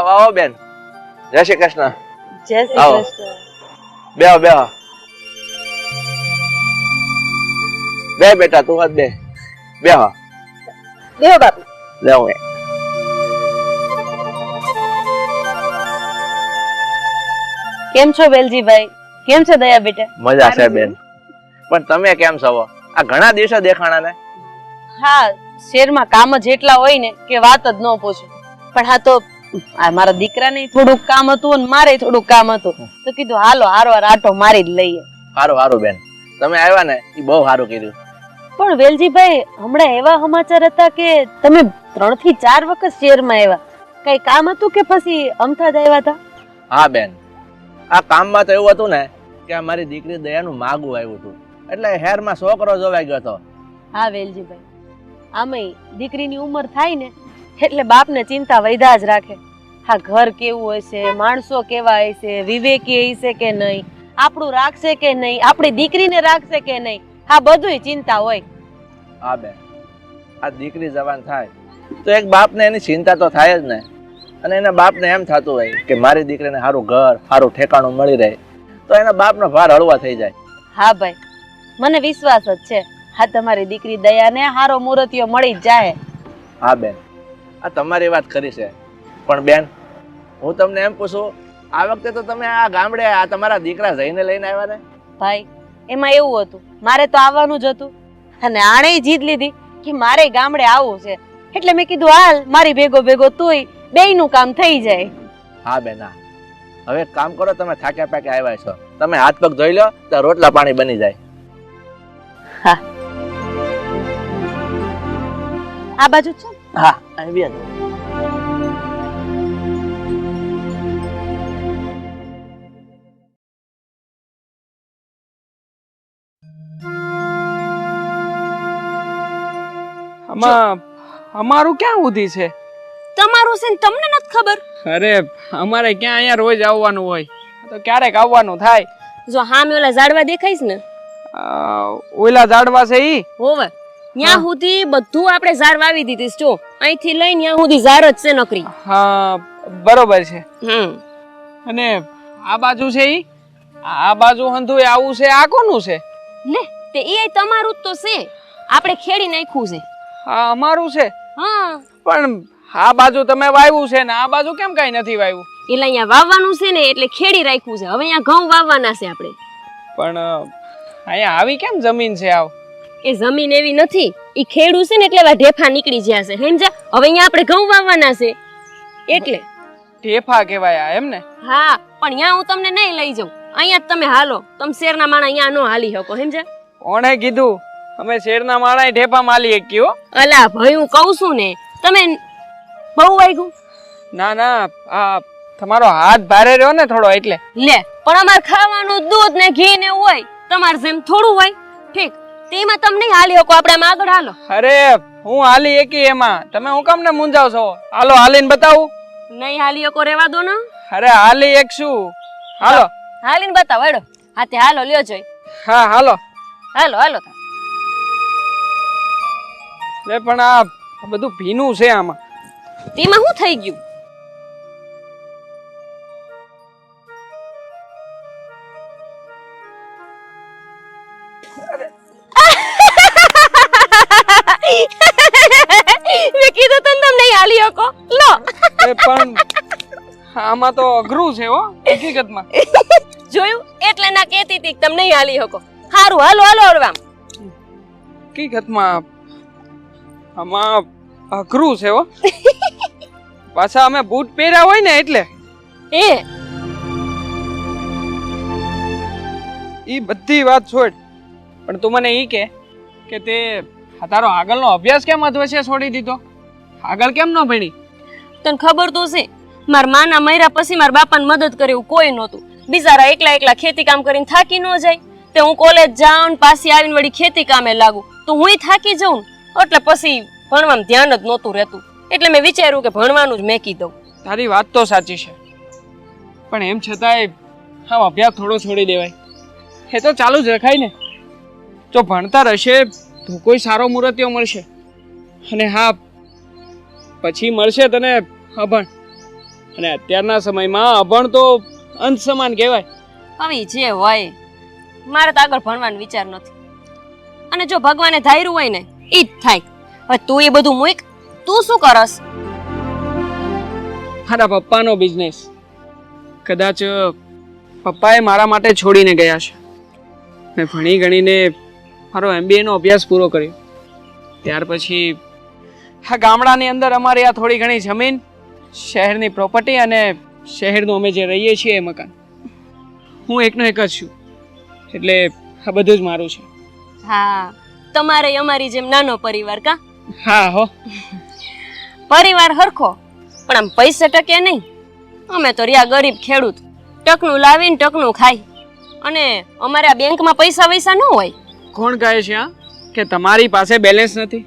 આવો આવો બેન, જય શ્રી કૃષ્ણ. જય શ્રી કૃષ્ણ. બેહો બેહો. બે બેટા તું હાથ બે. બેહો બેહો બાપુ. લેવો એ. કેમ છો વેલજીભાઈ? કેમ છે દયા બેટા? મજા છે બેન. પણ તમે કેમ છો? આ ઘણા દિવસે દેખાણા ને. હા, શહેરમાં કામ જ એટલા હોય ને કે વાત જ ન પૂછો. પણ હા તો આ મારા દીકરાને થોડુંક કામ હતું અને મારે થોડુંક કામ હતું, તો કીધું હાલો હારવાર આટો મારી જ લઈએ. સારું સારું બેન, તમે આવ્યા ને એ બહુ સારું કર્યું. પણ વેલજીભાઈ, હમણાં એવા સમાચાર હતા કે તમે 3 થી 4 વખત શહેરમાં આવ્યા. કઈ કામ હતું કે પછી અમથા જ આવ્યા હતા? હા બેન, આ કામમાં તો એવું હતું ને કે મારી દીકરી દયાનું માગું આવ્યું હતું, એટલે હેરમાં છોકરો જોવાઈ ગયો હતો. હા વેલજીભાઈ, આમેય દીકરીની ઉંમર થાય ને એટલે બાપને ચિંતા વધ્યા જ રાખે. હા, ઘર કેવું હશે, માણસો કેવા હશે, વિવેકી હશે કે નહીં, આપણું રાખશે કે નહીં, આપણી દીકરીને રાખશે કે નહીં, હા બધુંય ચિંતા હોય. હા બેન, આ દીકરી જવાન થાય તો એક બાપને એની ચિંતા તો થાય જ ને. અને એના બાપને એમ થતું હોય કે મારી દીકરીને સારું ઘર, સારું ઠેકાણું મળી રહે તો એના બાપનો ભાર હળવા થઈ જાય. હા ભાઈ, મને વિશ્વાસ જ છે. હા, તમારી દીકરી દયાને હારો મૂર્તિઓ મળી જ જાય. હા બેન, આ તમારી વાત ખરી છે. પણ બેન, હું તમને એમ પૂછું, આ વખતે તો તમે આ ગામડે આ તમારા દીકરા જઈને લઈને આવ્યા ને? ભાઈ, એમાં એવું હતું, મારે તો આવવાનું જ હતું અને આણે જીદ લીધી કે મારે ગામડે આવવું છે, એટલે મેં કીધું હાલ મારી ભેગો ભેગો તુંય, બેયનું કામ થઈ જાય. હા બેન, હા. હવે એક કામ કરો, તમે થાક્યા પાક્યા આવ્યા છો, તમે હાથ પગ ધોઈ લો તો રોટલા પાણી બની જાય. હા, આ બાજુ છે. હા, આવી જાઓ. અમારું ક્યાં ઉધી છે? તમારું છે ને તમને નથી ખબર? અરે અમારે ક્યાં અહીંયા રોજ આવવાનું હોય, તો ક્યારેક આવવાનું થાય. જો હામે ઓલા ઝાડવા દેખાઈશ ને, ઓલા ઝાડવા છે ઈ હોવે, ત્યાં સુધી બધું આપણે ઝાડ વાવી દીધીશ. જો અહીંથી લઈને ત્યાં સુધી ઝાડ જ છે નકરી. હા બરોબર છે. અને આ બાજુ છે ઈ, આ બાજુ હંધુય આવું છે, આ કોનું છે? લે, તે એ તમારું જ તો છે, આપણે ખેડી નાખ્યું છે. હા અમારું છે. હા, પણ આ બાજુ તમે વાવ્યું છે ને આ બાજુ કેમ કઈ નથી વાવ્યું? એટલે અહીંયા વાવવાનું છે ને એટલે ખેડી રાખ્યું છે. હવે અહીંયા ઘઉં વાવવાના છે આપણે. પણ અહીંયા આવી કેમ જમીન છે? આવ એ જમીન એવી નથી, ઈ ખેડું છે ને એટલે એવા ઢેફા નીકળી ગયા છે, સમજ્યા? હવે અહીંયા આપણે ઘઉં વાવવાના છે એટલે ઢેફા કહેવાય એમ ને? હા, પણ અહીંયા હું તમને નહીં લઈ જાઉં, અહીંયા જ તમે હાલો. તમે શેરના માણા અહીંયા નો હાલી શકો, સમજ્યા? કોણે કીધું અમે શેરના માળા ઢેફા માલી એક? અલા ભાઈ, હું કહું છું ને, તમે બહુ વાગ્યું. ના ના, આ તમારો હાથ ભારે રહ્યો ને થોડો એટલે. લે, પણ અમાર ખાવાનું દૂધ ને ઘી ને હોય, તમાર જેમ થોડું હોય. ઠીક, તેમાં તમે નહીં હાલી શકો, આપણે આમ આગળ હાલો. અરે હું હાલી એકી એમાં, તમે હું કામ ને મૂંઝાવ છો? હાલો હાલીને બતાવું. નહીં હાલી શકો, રેવા દો ને. અરે હાલી એક શું, હાલો હાલીને બતાવો. હેડો, હાથે હાલો, લ્યો જોઈ. હા હાલો હાલો હાલો. લે પણ આ બધું ભીનું છે આમાં. તેમાં શું થઈ ગયું? મેં કીધું તને તમે નહીં હાલી શકો. લો, પણ આમાં તો અઘરું છે હો હકીકતમાં. જોયું? એટલે ના કહેતી હતી કે તમે નહીં હાલી શકો. હારું, હાલો હાલો હળવામ. હકીકતમાં આમાં અઘરું છે હો. પાછા અમે બૂટ પહેર્યા હોય ને એટલે ઈ બધી વાત છોડ. પણ તું મને ઈ કે તે તારો આગળનો અભ્યાસ કેમ અધવચ્ચે છોડી દીધો? આગળ કેમ ન ભણી? તને ખબર તો છે મારા માના મર્યા પછી મારા બાપાને મદદ કરે એવું કોઈ નહોતું. બિચારા એકલા એકલા ખેતી કામ કરીને થાકી ન જાય. તે હું કોલેજ જાઉં પાછી આવીને વળી ખેતી કામે લાગુ તો હુંય થાકી જાઉં. એટલે પછી ભણવામાં ધ્યાન જ નહોતું રહેતું. એટલે મેં વિચાર્યું કે ભણવાનું જ મેકી દઉં. તારી વાત તો સાચી છે, પણ એમ છતાંય આમ અભ્યાસ થોડો છોડી દેવાય? એ તો ચાલુ જ રખાય ને. જો ભણતા રહેશે તો કોઈ સારો મુહૂર્તિયો મળશે, અને હા પછી મળશે તને અભણ. અને અત્યારના સમયમાં અભણ તો અંત સમાન કહેવાય. હવે જે હોય, મારે તો આગળ ભણવાનો વિચાર નથી. અને જો ભગવાને ધાર્યું હોય ને ઈ જ થાય. હવે તું એ બધું મૂક. તું શું કરસ? મારા પપ્પાનો બિઝનેસ. કદાચ પપ્પાએ મારા માટે છોડીને ગયા છે. મેં ભણી ગણીને મારો MBA નો અભ્યાસ પૂરો કર્યો. ત્યાર પછી આ ગામડાની અંદર અમારી આ થોડી ઘણી જમીન, શહેરની પ્રોપર્ટી અને શહેરનું અમે જે રહીએ છીએ એ મકાન. હું એકનો એક જ છું, એટલે આ બધું જ મારું છે. હા, તમારે અમારી જેમ નાનો પરિવાર કા? હા હો, પરિવાર હરખો, પણ આમ પૈસા ટકે નહીં. અમે તો રહ્યા ગરીબ ખેડૂત, ટકનું લાવીને ટકનું ખાઈ. અને અમારે આ બેંકમાં પૈસા વૈસા ન હોય. કોણ કહે છે કે તમારી પાસે બેલેન્સ નથી?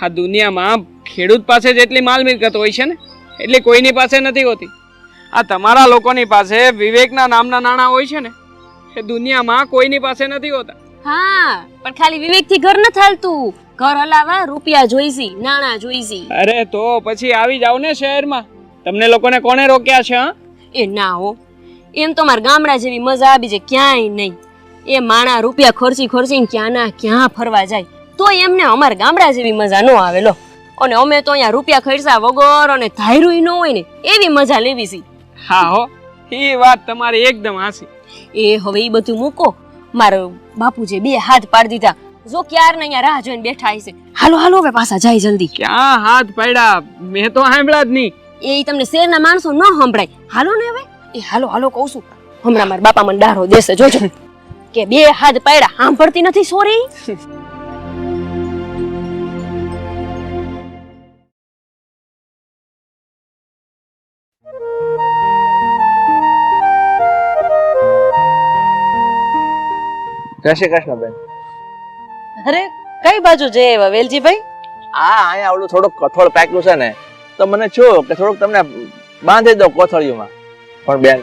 આ દુનિયામાં ખેડૂત પાસે જેટલી માલ મિલકત હોય છે ને એટલી કોઈની પાસે નથી હોતી. આ તમારા લોકોની પાસે વિવેકના નામના નાણાં હોય છે ને એ દુનિયામાં કોઈની પાસે નથી હોતા. હા, પણ ખાલી વિવેકથી ઘર ન હાલતું. ઘર હલાવા રૂપિયા જોઈસી, નાણાં જોઈસી. અરે તો પછી આવી જાવ ને શહેરમાં. તમને લોકોને કોણે રોક્યા છે? એ ના હો, એમ તો મારા ગામડા જેવી મજા આવી છે ક્યાંય નહીં. એ માણા રૂપિયા ખર્ચીને ક્યાં ના ક્યાં ફરવા જાય, તો એમને અમારા ગામડા જેવી મજા ન આવે લો. અને અમે તો અહીંયા રૂપિયા ખર્ચા વગર અને ધાર્યું ન હોય ને એવી મજા લેવી છે. હા હો, એ વાત તમારી એકદમ હાસી. એ હવે એ બધું મૂકો. મારો બાપુજી 2 હાથ પાડી દીધા. જો ક્યારના અહીંયા રાહ જોઈને બેઠા હશે. હાલો હાલો હવે પાછા જાય જલ્દી. ક્યાં હાથ પાડ્યા? મેં તો સાંભળ્યા જ નહીં. એ તમને શેરના માણસો ન સંભળાય. હાલો ને હવે. એ હાલો હાલો કહું છું. હમણાં મારા બાપા મને ડારો દેશે જોજો કે 2 હાથ પાડ્યા. સાંભળતી નથી સોરી. જય શ્રી કૃષ્ણ બેન. અરે કઈ બાજુ જઈ આવ્યા વેલજીભાઈ? અહીંયા ઓલું થોડુંક કઠોળ પાક્યું છે ને, તો મને છું કે થોડુંક તમને બાંધી દો કોથળીઓમાં. પણ બેન,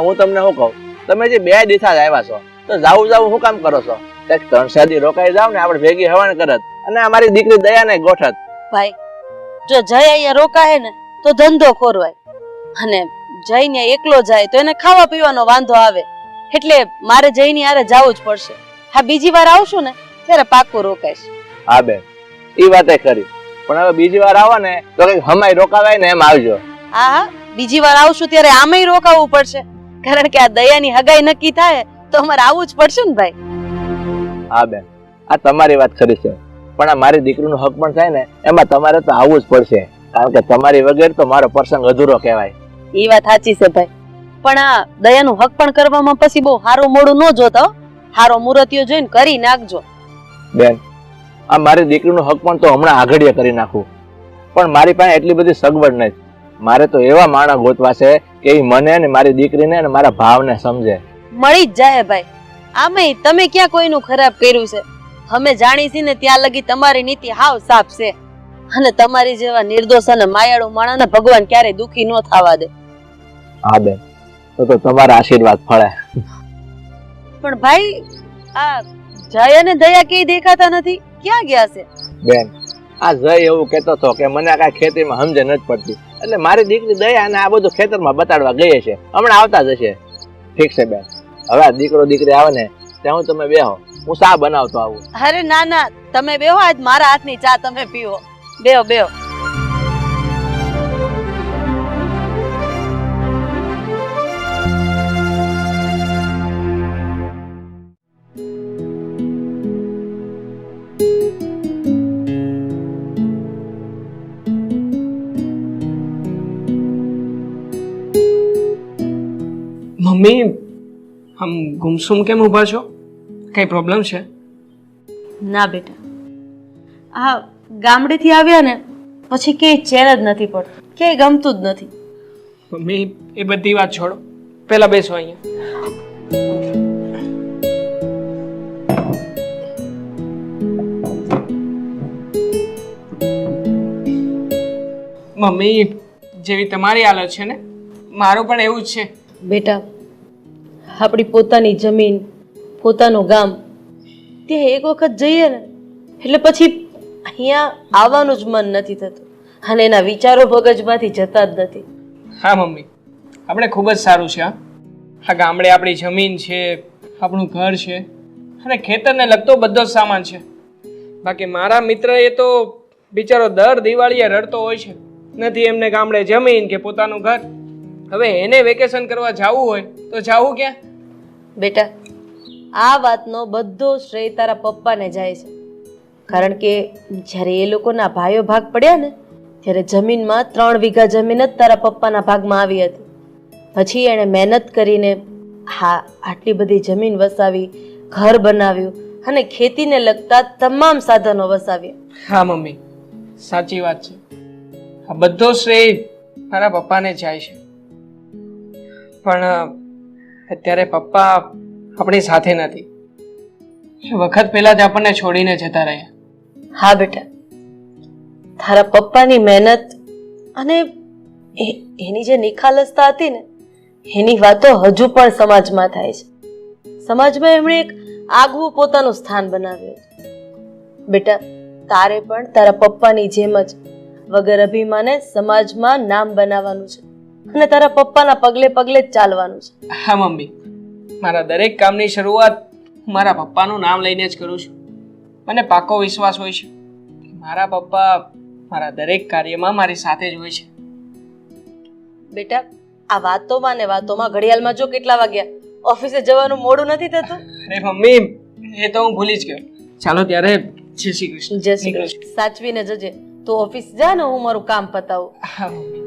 હું તમને શું કહું, તમે જે 2 દિવસ આવ્યા છો તો જાવું શું કામ કરો છો? 3-4 દી રોકાઈ જાવ ને, આપણે ભેગી હવન કરત અને અમારી દીકરી દયાને ગોઠત. ભાઈ જો જય અહીંયા રોકાય ને તો ધંધો ખોરવાય, અને જઈને એકલો જાય તો એને ખાવા પીવાનો વાંધો આવે. એટલે મારે જઈને હારે જવું જ પડશે. હા, બીજી વાર આવશું ને ત્યારે પાક્કું રોકાઈશ. હા બેન, એ વાતે ખરી, પણ હવે બીજી વાર આવો ને તો કઈક હમાય રોકાવાય ને એમ આવજો. હા હા, બીજી વાર આવશું ત્યારે આમેય રોકાવું પડશે, કારણ કે આ દયાની હગાઈ નક્કી થાય તો અમારે આવવું જ પડશે ને ભાઈ. હા બેન, આ તમારી વાત ખરી છે, પણ આ મારી દીકરીનો હક પણ થાય ને એમાં તમારે તો આવવું જ પડશે, કારણ કે તમારી વગર તો મારો પ્રસંગ અધૂરો કહેવાય. એ વાત સાચી છે ભાઈ, પણ આ દયાનું હક પણ કરવામાં પછી બહુ હારું મોડું ન જોતો. હારો મુહૂર્તિયો જોઈને કરી નાખજો. બેન, આ મારી દીકરીનો હક પણ તો હમણાં આગળીએ કરી નાખું, પણ મારી પાસે એટલી બધી સગવડ નથી. મારે તો એવા માણસ ગોતવા છે કે એ મને ને મારી દીકરીને અને મારા ભાવને સમજે. મળી જ જાય ભાઈ. આમેય તમે ક્યાં કોઈનું ખરાબ કર્યું છે? અમે જાણી છીએ ને ત્યાં લગી તમારી નીતિ હાવ સાફ છે, અને તમારી જેવા નિર્દોષ અને માયાળુ માણસને ભગવાન ક્યારેય દુખી ન થવા દે. હા બેન, તો તમારા આશીર્વાદ ફળે. પણ ભાઈ, આ જય અને દયા કઈ દેખાતા નથી, ક્યાં ગયા છે? બેન, આ જય એવું કહેતો હતો કે મને આ કાંઈ ખેતીમાં સમજ નથી પડતી, એટલે મારી દીકરી દયા અને આ બધું ખેતરમાં બતાડવા ગઈ છે. હમણાં આવતા જ હશે. ઠીક છે બેન, હવે આ દીકરો દીકરી આવે ને ત્યાં હું તમે બેહો, હું ચા બનાવતો આવું. અરે ના ના, તમે બેહો, આજ મારા હાથની ચા તમે પીવો. બેહો બેહો. મમ્મી આમ ગુમસુમ કેમ ઊભા છો? કઈ પ્રોબ્લેમ છે? ના બેટા, આ ગામડેથી આવ્યા ને પછી ક્યાંય ચેન જ નથી પડતું, ક્યાંય ગમતું જ નથી. મમ્મી એ બધી વાત છોડો, પહેલા બેસો અહીંયા. મમ્મી જેવી તમારી હાલત છે ને મારું પણ એવું જ છે. બેટા, આપણી પોતાની જમીન, પોતાનું ગામ, ત્યાં એક વખત જઈએ ને એટલે પછી અહીંયા આવવાનું જ મન નથી થતું અને એના વિચારો મગજમાંથી જતા જ નથી. હા મમ્મી, આપણે ખૂબ જ સારું છે. આ ગામડે આપણી જમીન છે, આપણું ઘર છે અને ખેતરને લગતો બધો જ સામાન છે. બાકી મારા મિત્ર એ તો બિચારો દર દિવાળીએ રડતો હોય છે, નથી એમને ગામડે જમીન કે પોતાનું ઘર. હવે એને વેકેશન કરવા જવું હોય તો જવું ક્યાં? બેટા, આ વાતનો બધો શ્રેય તારા પપ્પાને જાય છે, કારણ કે જ્યારે એ લોકોના ભાઈઓ ભાગ પડ્યા ને ત્યારે જમીનમાં 3 વીઘા જમીન જ તારા પપ્પાના ભાગમાં આવી હતી. પછી એણે મહેનત કરીને આટલી બધી જમીન વસાવી, ઘર બનાવ્યું અને ખેતીને લગતા તમામ સાધનો વસાવ્યા. હા મમ્મી, સાચી વાત છે. આ બધો શ્રેય મારા પપ્પાને જાય છે. પણ અત્યારે પપ્પા આપણી સાથે નથી. વખત પહેલા જ આપણને છોડીને જતા રહ્યા. હા બેટા, તારા પપ્પાની મહેનત અને એની જે નિખાલસતા હતી ને એની વાતો હજુ પણ સમાજમાં થાય છે. સમાજમાં એમણે એક આગવું પોતાનું સ્થાન બનાવ્યું હતું. બેટા, તારે પણ તારા પપ્પાની જેમ જ વગર અભિમાને સમાજમાં નામ બનાવવાનું છે અને તારા પપ્પાના પગલે પગલે જ ચાલવાનું છે. હા મમ્મી, મારા દરેક કામની શરૂઆત મારા પપ્પાનું નામ લઈને જ કરું છું. મને પાકો વિશ્વાસ હોય છે કે મારા પપ્પા મારા દરેક કાર્યમાં મારી સાથે જ હોય છે. બેટા, આ વાતોમાં ને વાતોમાં ઘડિયાળમાં જો કેટલા વાગ્યા, ઓફિસે જવાનું મોડું નથી થતું? અરે મમ્મી, એ તો હું ભૂલી જ ગયો. ચાલો ત્યારે જય શ્રી કૃષ્ણ. જય શ્રી કૃષ્ણ. સાચવીને જજે. તું ઓફિસ જા ને હું મારું કામ પતાવું. હા મમ્મી.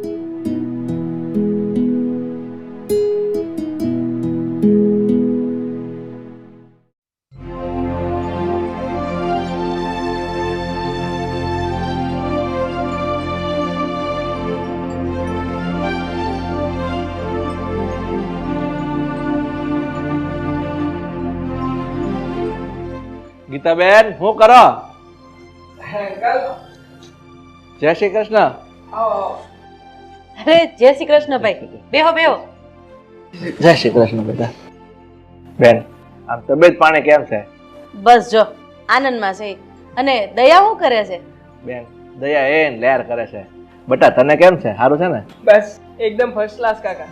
ગીતાબેન, શું કરો? જય શ્રી કૃષ્ણ. અરે જય શ્રી કૃષ્ણ ભાઈ, બેહો બેહો. જય શ્રી કૃષ્ણ બેટા. બેન, આમ તબિયત પાણી કેમ છે? બસ જો આનંદમાં છે. અને દયા શું કરે છે? બેન, દયા એન લહેર કરે છે. બેટા તને કેમ છે? સારું છે ને? બસ એકદમ ફર્સ્ટ ક્લાસ કાકા.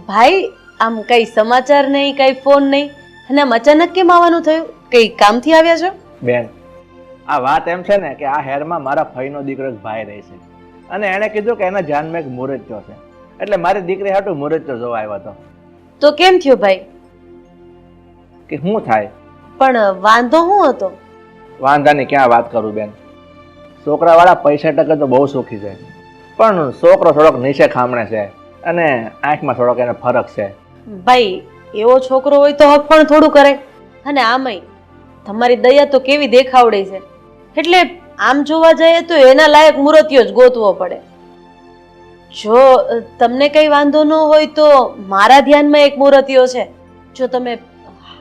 ભાઈ, આમ કઈ સમાચાર નહીં, કઈ ફોન નહીં, અને આમ અચાનક કેમ આવવાનું થયું? કઈ કામથી આવ્યા છો? બેન, આ વાત એમ છે ને કે આ હેરમાં મારા ફઈનો દીકરો એક ભાઈ રહે છે અને એણે કીધું કે એના જાનમાં એક મુહૂર્ત છે, એટલે મારી દીકરી હાટું મુહૂર્ત જોવા આવ્યો હતો. તો કેમ થયું ભાઈ? કે શું થાય? પણ વાંધો શું હતો? વાંધાની ક્યાં વાત કરું બેન. છોકરાવાળા પૈસા ટકે તો બહુ સુખી છે, પણ છોકરો થોડોક નીચે ખામણે છે અને આંખમાં થોડોક એને ફરક છે. ભાઈ, એવો છોકરો હોય તો હક પણ થોડું કરે. અને આમય તમારી દયા તો કેવી દેખાવડી છે, એટલે આમ જોવા જઈએ તો એના લાયક મૂર્તિઓ જ ગોતવો પડે. જો તમને કઈ વાંધો ન હોય તો મારા ધ્યાનમાં એક મૂર્તિઓ છે, જો તમે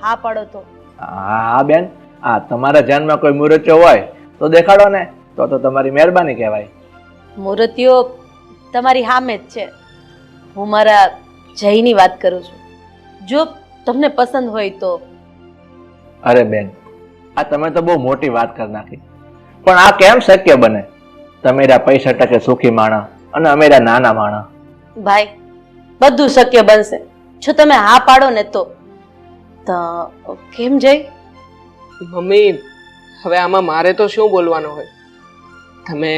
હા પાડો તો. હા બેન, આ તમારા ધ્યાનમાં કોઈ મૂર્તિઓ હોય તો દેખાડો ને, તો તમારી મહેરબાની કહેવાય. મૂર્તિઓ તમારી સામે જ છે. હું મારા જયની વાત કરું છું, જો તમને પસંદ હોય તો. અરે બેન, આ તમે તો બહુ મોટી વાત કરી નાખી. પણ આ કેમ શક્ય બને? તમે પૈસા ટકે સુખી માણા અને અમે નાના માણા. ભાઈ, બધું શક્ય બનશે જો તમે હા પાડો ને તો. કેમ જય? મમ્મી, હવે આમાં મારે તો શું બોલવાનું હોય? તમે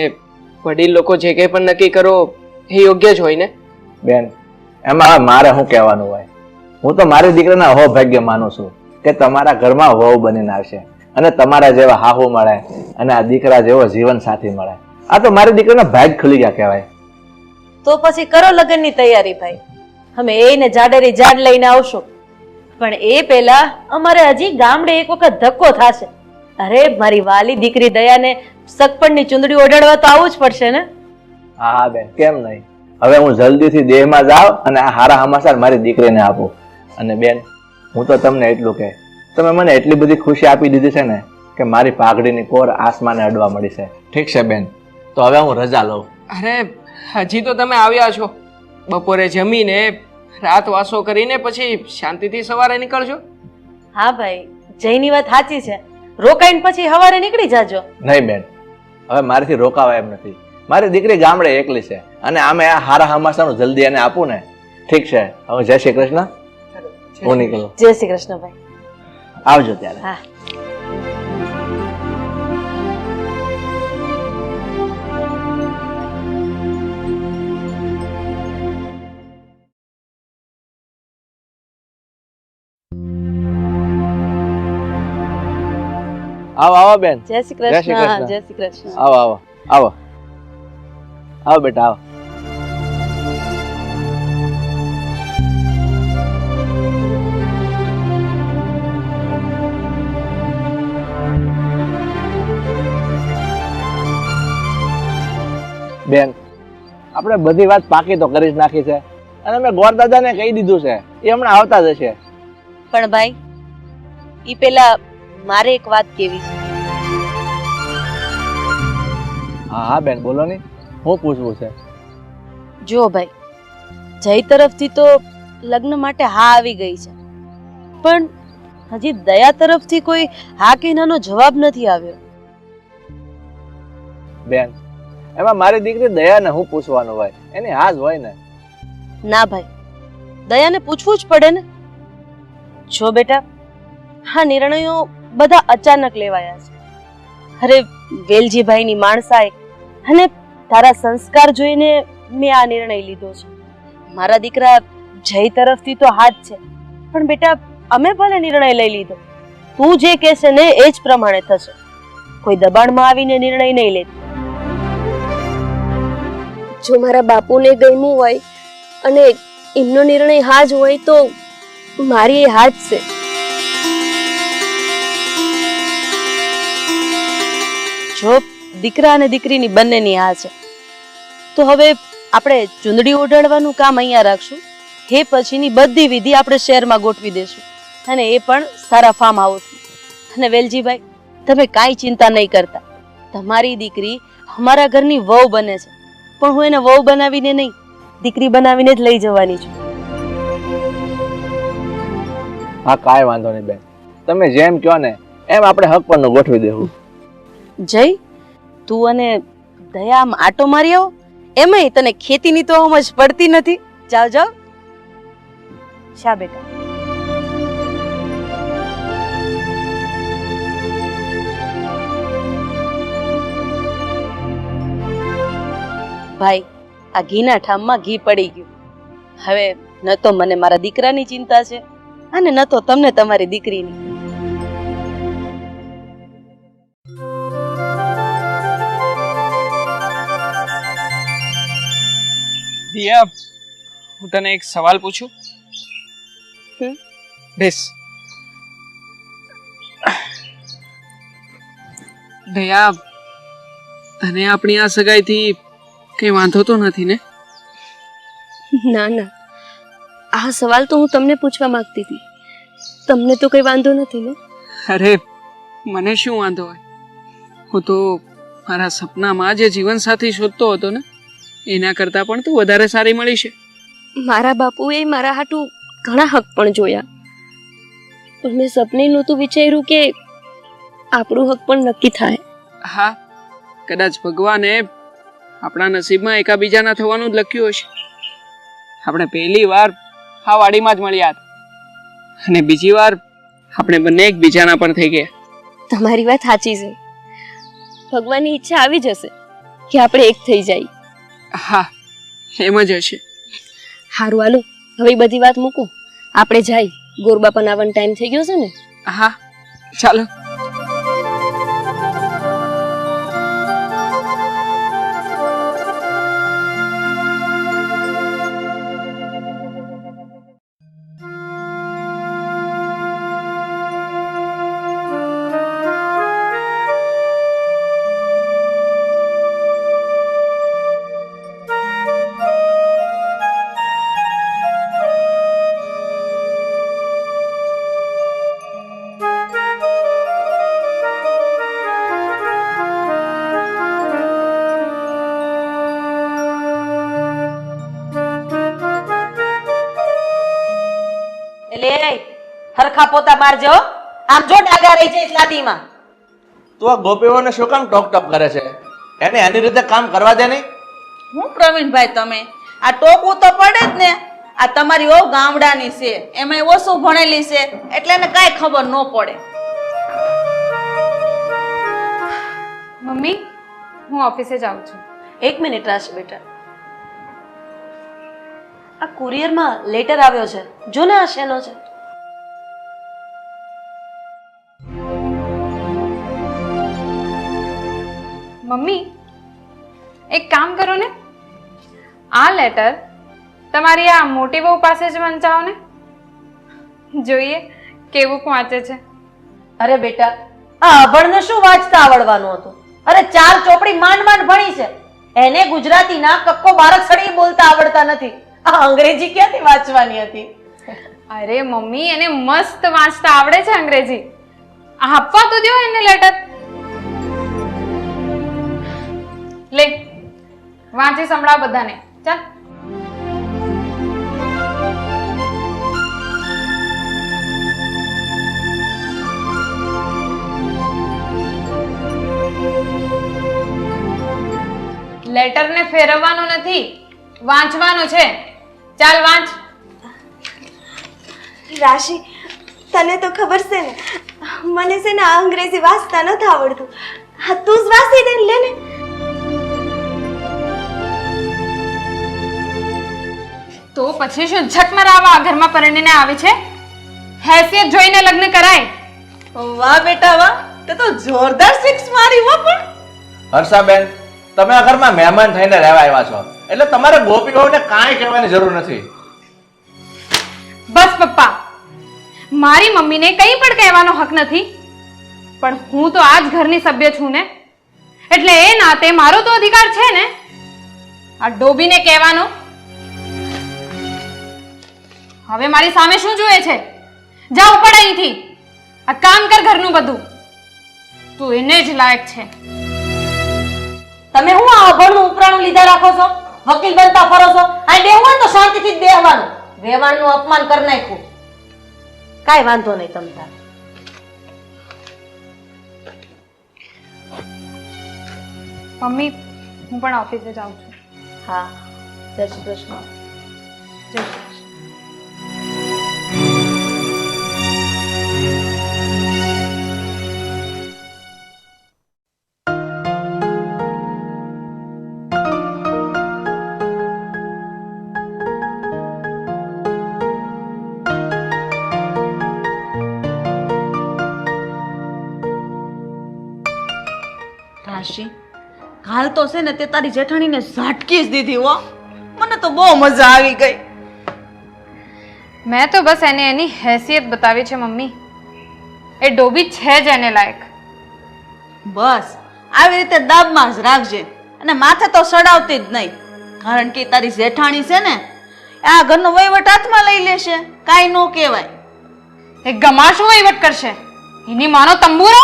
વડીલ લોકો જે કંઈ પણ નક્કી કરો એ યોગ્ય જ હોય ને? બેન, એમાં મારે શું કહેવાનું હોય? હું તો મારી દીકરીના અહોભાગ્ય માનું છું કે તમારા ઘરમાં વહુ બનીને આવશે અને તમારા જેવા હાહુ મળે અને આ દીકરા જેવો જીવન સાથી મળે. આ તો મારી દીકરીના ભાગ ખુલી ગયા કહેવાય. તો પછી કરો લગ્નની તૈયારી ભાઈ. અમે એને જાડેરી જાડ લઈને આવશું. પણ એ પહેલા અમારે હજી ગામડે એક વખત ધક્કો થશે. અરે મારી વાલી દીકરી દયાને સગપણની ચુંદડી ઓઢાડવા તો આવવું જ પડશે ને. હા હા બેન, કેમ નહીં. હવે હું જલ્દીથી દેહમાં જાઉં અને આ હારા સમાચાર મારી દીકરીને આપું. અને બેન, હું તો તમને એટલું કહે, તમે મને એટલી બધી ખુશી આપી દીધી છે ને કે મારી પાઘડીની કોર આસમાને અડવા મળી છે. ઠીક છે બેન, તો હવે હું રજા લઉં. અરે હજી તો તમે આવ્યા છો. બપોરે જમીને રાત વાસો કરીને પછી શાંતિથી સવારે નીકળજો. હા ભાઈ, જયની વાત સાચી છે. રોકાઈને પછી સવારે નીકળી જાજો. નહીં બેન, હવે મારીથી રોકાવા એમ નથી. મારી દીકરી ગામડે એકલી છે અને આમે આ હારા હમાસાનું જલ્દી એને આપું ને. ઠીક છે, હવે જય શ્રી કૃષ્ણ. હું નીકળું. જય શ્રી કૃષ્ણ ભાઈ. આવજો ત્યારે. હા. આવો આવો બેન. જય શ્રી જય શ્રી કૃષ્ણ. કૃષ્ણ. જય શ્રી કૃષ્ણ. આવો આવો આવો આવો બેટા આવો. બેન, આપણે બધી વાત પાકી તો કરી જ નાખી છે અને મેં ગોરદાદાને કહી દીધું છે. એ હમણાં આવતા જ હશે. પણ ભાઈ, ઈ પેલા મારે એક વાત કેવી છે. હા હા બેન, બોલો ને. શું પૂછવું છે? જો ભાઈ, જય તરફથી તો લગ્ન માટે હા આવી ગઈ છે, પણ હજી દયા તરફથી કોઈ હા કે નાનો જવાબ નથી આવ્યો. બેન, એમાં મારી દીકરી દયાને હું પૂછવાનું હોય? એની હા જ હોય ને. ના ભાઈ, દયાને પૂછવું જ પડે ને. જો બેટા, હા નિર્ણયો બધા અચાનક લેવાયા છે. અરે વેલજીભાઈની માણસાઈ અને તારા સંસ્કાર જોઈને મેં આ નિર્ણય લીધો છે. મારા દીકરા જય તરફથી તો હાથ છે, પણ બેટા અમે ભલે નિર્ણય લઈ લીધો. તું જે કહેશે ને એ જ પ્રમાણે થશે. કોઈ દબાણમાં આવીને નિર્ણય નહીં લે. જો મારા બાપુને ગમ્યું હોય અને એમનો નિર્ણય હા જ હોય તો મારી એ હા જ છે. જો દીકરા અને દીકરીની બંનેની હા છે, તો હવે આપણે ચુંદડી ઓઢાડવાનું કામ અહીંયા રાખશું. એ પછીની બધી વિધિ આપણે શહેરમાં ગોઠવી દેશું, અને એ પણ સારા ફાર્મ હાઉસમાં. અને વેલજીભાઈ, તમે કાંઈ ચિંતા નહીં કરતા. તમારી દીકરી અમારા ઘરની વહુ બને છે, પણ હું એને વહુ બનાવીને નહીં, દીકરી બનાવીને જ લઈ જવાની છું. હા, કાંઈ વાંધો નહીં બેન. તમે જેમ કહો ને એમ આપણે હક પરનું ગોઠવી દેવું. જય, તું અને દયા આમ આટો મારી આવો. એમાંય તને ખેતીની તો સમજ પડતી નથી. જાઓ જાઓ. શા બેટા. ભાઈ, આ ઘીના ઠામમાં ઘી પડી ગયું. હવે ન તો મને મારા દીકરાની ચિંતા છે અને ન તો તમને તમારી દીકરીની. દિયા, હું તને એક સવાલ પૂછું? બેસ. દયા, તને આપણી આ સગાઈથી કઈ વાંધો તો નથી ને? ના ના, આ સવાલ તો હું તમને પૂછવા માંગતી હતી. તમને તો કઈ વાંધો નથી ને? અરે મને શું વાંધો હોય? હું તો મારા સપનામાં જે જીવનસાથી શોધતો હતો ને, એના કરતાં પણ તું વધારે સારી મળી છે. મારા બાપુએ મારા હાટું ઘણા હક પણ જોયા, પણ મેં સપને નહોતું વિચાર્યું કે આપણું હક પણ નક્કી થાય. હા, કદાચ ભગવાને આપણા નસીબમાં એકાબીજાના થવાનું જ લખ્યું હશે. આપણે પહેલી વાર આ વાડીમાં જ મળ્યા હતા અને બીજી વાર આપણે બંને એકબીજાના પણ થઈ ગયા. તમારી વાત સાચી છે. ભગવાનની ઈચ્છા આવી જશે કે આપણે એક થઈ જાય. હા, એમ જ હશે. હારું હાલો, હવે બધી વાત મૂકું, આપણે જાય. ગોરબાપા આવવાનો ટાઈમ થઈ ગયો છે ને. હા, ચાલો. લે હરખા પોતા મારજો હો. આમ જો ડાગા રહી જાય લાદીમાં. તું આ ગોપીઓને શું કામ ટોક ટોક કરે છે? એને એની રીતે કામ કરવા દે નહીં. હું પ્રવીણભાઈ તમે આ ટોકવું તો પડે જ ને. આ તમારી ઓ ગામડાની છે, એમાં ઓછું ભણેલી છે એટલે એને કાંઈ ખબર ન પડે. મમ્મી હું ઓફિસે જાઉં છું. એક મિનિટ રાશિ બેટા, આ કુરિયરમાં લેટર આવ્યો છે, જો ને આ શેનો છે. મમ્મી એક કામ કરો ને, આ લેટર તમારી આ મોટી બહુ પાસે જ વંચાવો ને, જોઈએ કેવું વાંચે છે. અરે બેટા, આ અભણને શું વાંચતા આવડવાનું હતું? અરે 4 ચોપડી માંડ માંડ ભણી છે, એને ગુજરાતીના કક્કો બારકસડી બોલતા આવડતા નથી. આ અંગ્રેજી ક્યાંથી વાંચવાની હતી? અરે મમ્મી એને મસ્ત વાંચતા આવડે છે અંગ્રેજી. આપવા તો દો એને લેટર. લે વાંચી સંભળાવ બધાને. ચાલ. લેટર ને ફેરવવાનો નથી, વાંચવાનો છે. ચાલ વાંચ. રાશિ, તને તો ખબર છે ને મને છે ને આ અંગ્રેજી વાંચતા નથી આવડતું. હા, તું જ વાંચી દે ને, લે ને. તો પછી શું ઝટ મરાવા આ ઘરમાં પરણીને આવી છે? હેસિયત જોઈને લગ્ન કરાય. વાહ બેટા વાહ, તે તો જોરદાર સિક્સ મારી હો. પણ હર્ષાબેન, તમે આ ઘરમાં મહેમાન થઈને રહેવા આવ્યા છો, એટલે તમારે ગોપીઓને કાંઈ કહેવાની જરૂર નથી. બસ પપ્પા, મારી મમ્મીને કંઈ પણ કહેવાનો હક નથી, પણ હું તો આ જ ઘરની સભ્ય છું ને, એટલે એ નાતે મારો તો અધિકાર છે ને આ ડોબીને કહેવાનો. હવે મારી સામે શું જુએ છે? જા ઉપડ અહીંથી, આ કામ કર ઘરનું બધું. તું એને જ લાયક છે. તમે હું આ અભણનું ઉપરાણું લીધા રાખો છો? વકીલ બનતા ફરો છો? આ બેહવું હોય તો શાંતિથી જ બેહવાનું. વેવાણનું અપમાન કરી નાખ્યું. કાંઈ વાંધો નહીં તમ તાર. મમ્મી હું પણ ઓફિસે જાઉં છું. હા, જય શ્રી કૃષ્ણ. જય શ્રી કૃષ્ણ. રાશિ, કાલ તો છે ને તે તારી જેઠાણીને ઝાટકી જ દીધી હો. મને તો બહુ મજા આવી ગઈ. મેં તો બસ એને એની હેસિયત બતાવી છે મમ્મી. એ ડોબી છે જ એને લાયક. બસ આવી રીતે દાબમાં જ રાખજે અને માથે તો સડાવતી જ નહીં, કારણ કે તારી જેઠાણી છે ને આ ઘરનો વહીવટ હાથમાં લઈ લેશે. કાંઈ ન કહેવાય. એ ગમાશું વહીવટ કરશે? એની માનો તંબુરો.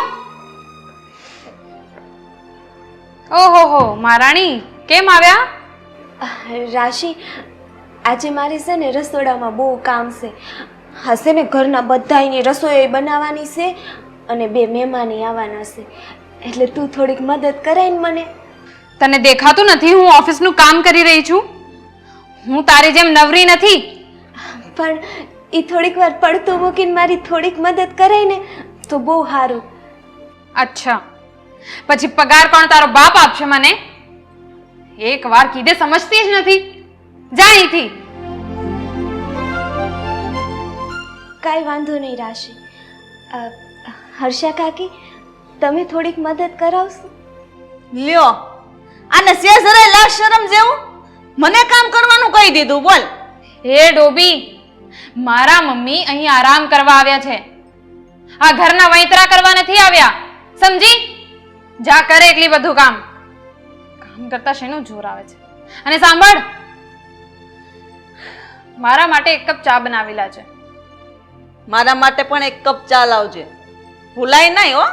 ઓહો મહારાણી, કેમ આવ્યા? રાશિ, આજે મારે છે ને રસોડામાં બહુ કામ છે. હશે ને ઘરના બધાની રસોઈ બનાવવાની છે અને 2 મહેમાની આવવાના છે, એટલે તું થોડીક મદદ કરાય ને મને. તને દેખાતું નથી હું ઓફિસનું કામ કરી રહી છું? હું તારી જેમ નવરી નથી. પણ એ થોડીક વાર પડતું મૂકીને મારી થોડીક મદદ કરાય ને તો બહુ સારું. અચ્છા, પછી પગાર પણ તારો બાપ આપશે મને? એક વાર કીધે સમજતી જ નથી. જા અહીંથી. કાંઈ વાંધો નહીં રાશિ. હર્ષા કાકી, તમે થોડીક મદદ કરાવશો? લ્યો, આને છે જરાય લાજ શરમ જેવું? મને કામ કરવાનું કહી દીધું. બોલ. હે ડોબી, મારા મમ્મી અહીં આરામ કરવા આવ્યા છે, આ ઘરના વૈતરા કરવા નથી આવ્યા. સમજી? જા કરે એટલી બધું કામ. કામ કરતા શેનું જોર આવે છે? અને સાંભળ, મારા માટે 1 કપ ચા બનાવી લાવજે. મારા માટે પણ 1 કપ ચા લાવજે, ભૂલાય નહીં હો.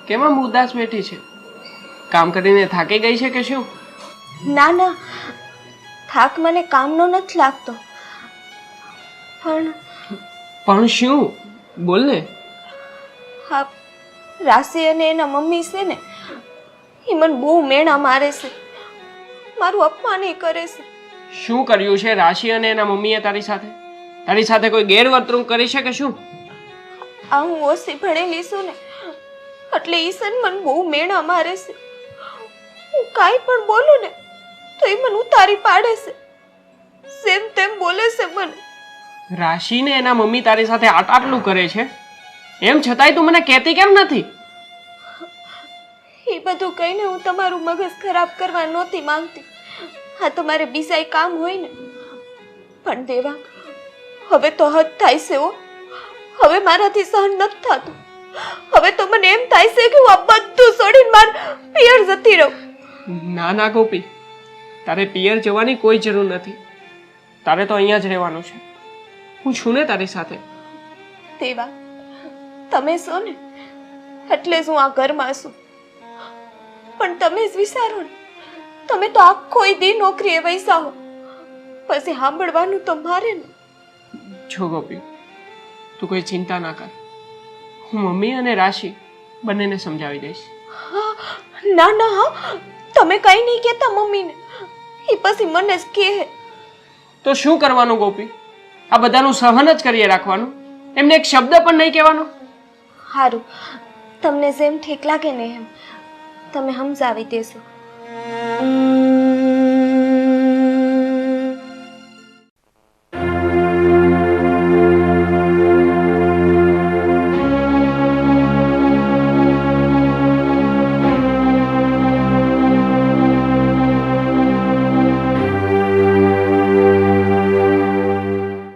કેમ ઉદાસ બેઠી છે? કામ કરીને થાકી ગઈ છે કે શું? ના ના, થાક મને કામનો નથી લાગતો, પણ શું? બોલ ને. હા, રાશિ અને એના મમ્મી છે ને, એ મને બહુ મેણા મારે છે, મારું અપમાન કરે છે. શું કર્યું છે રાશિ અને એના મમ્મીએ તારી સાથે? તારી સાથે કોઈ ગેરવર્તણૂક કરી છે કે શું? આ હું ઓછી ભણેલી છું ને, એટલે ઈસન મને બહુ મેણા મારે છે. હું કાંઈ પણ બોલું ને તો એ મને ઉતારી પાડે છે, સેમ તેમ બોલે છે મને. રાશિ ને એના મમ્મી તારી સાથે આટલું કરે છે, એમ છતાંય તું મને કહેતી કેમ નથી? એ બધું કહીને હું તમારું મગજ ખરાબ કરવા નહોતી માંગતી. હા, તમારે બીજા કામ હોય ને, પણ દેવા હવે તો હદ થાય છે. હવે મારાથી સહન નથી થતું. હવે તો મને એમ થાય છે કે હું આ બધું છોડીને માર પિયર જતી રહું. ના ના ગોપી, તારે પિયર જવાની કોઈ જરૂર નથી. તારે તો અહીંયા જ રહેવાનું છે. હું છું ને તારી સાથે. દેવા, તમે છો ને એટલે જ હું આ ઘરમાં છું. પણ તમે જ વિચારો ને, તમે તો આખો દી નોકરીએ વૈસા હો, પછી સાંભળવાનું તો મારે ને. જો ગોપી, તું કોઈ ચિંતા ના કર. હું મમ્મી અને રાશિ બંનેને સમજાવી દઈશ. ના ના, હા, તમે કઈ નહીં કહેતા મમ્મીને, એ પછી મને જ કહે. તો શું કરવાનું ગોપી? આ બધાનું સહન જ કરીએ રાખવાનું? એમને એક શબ્દ પણ નહીં કહેવાનો? સારું, તમને જેમ ઠીક લાગે ને એમ તમે સમજાવી દેશો.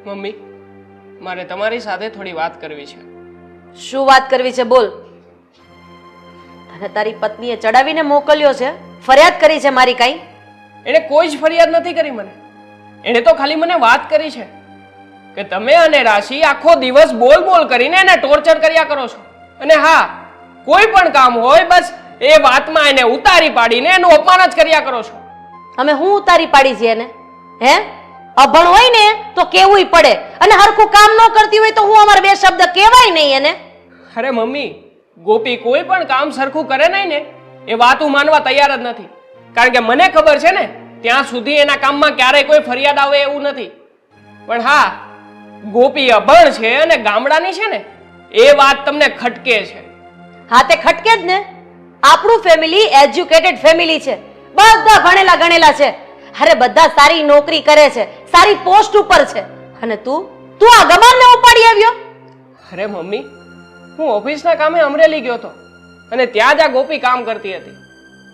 મમ્મી, મારે તમારી સાથે થોડી વાત કરવી છે. શું વાત કરવી છે? બોલ. તને તારી પત્નીએ ચડાવીને મોકલ્યો છે? ફરિયાદ કરી છે મારી કાંઈ? એણે કોઈ જ ફરિયાદ નથી કરી મને. એણે તો ખાલી મને વાત કરી છે કે તમે અને રાશિ આખો દિવસ બોલ બોલ કરીને એને ટોર્ચર કર્યા કરો છો. અને હા, કોઈ પણ કામ હોય બસ એ વાતમાં એને ઉતારી પાડીને એનું અપમાન જ કર્યા કરો છો. અમે હું ઉતારી પાડી છે એને? હે, અભણ હોય ને તો કેવુંય પડે, અને હરખું કામ ન કરતી હોય તો હું અમારે બે શબ્દ કહેવાય નહીં એને. અરે મમ્મી, ગોપી કોઈ પણ કામ સરખું કરે નહીં ને એ વાત હું માનવા તૈયાર જ નથી. કારણ કે મને ખબર છે ને ત્યાં સુધી એના કામમાં ક્યારેય કોઈ ફરિયાદ આવે એવું નથી. પણ હા, ગોપી અભણ છે અને ગામડાની છે ને એ વાત તમને ખટકે છે. હા, તે ખટકે જ ને. આપણું ફેમિલી એજ્યુકેટેડ ફેમિલી છે, બધા ભણેલા ગણેલા છે. અરે બધા સારી નોકરી કરે છે, સારી પોસ્ટ ઉપર છે, અને તું આ ગમારને ઉપાડી આવ્યો. અરે મમ્મી, હું ઓફિસના કામે અમરેલી ગયો હતો અને ત્યાં જ આ ગોપી કામ કરતી હતી.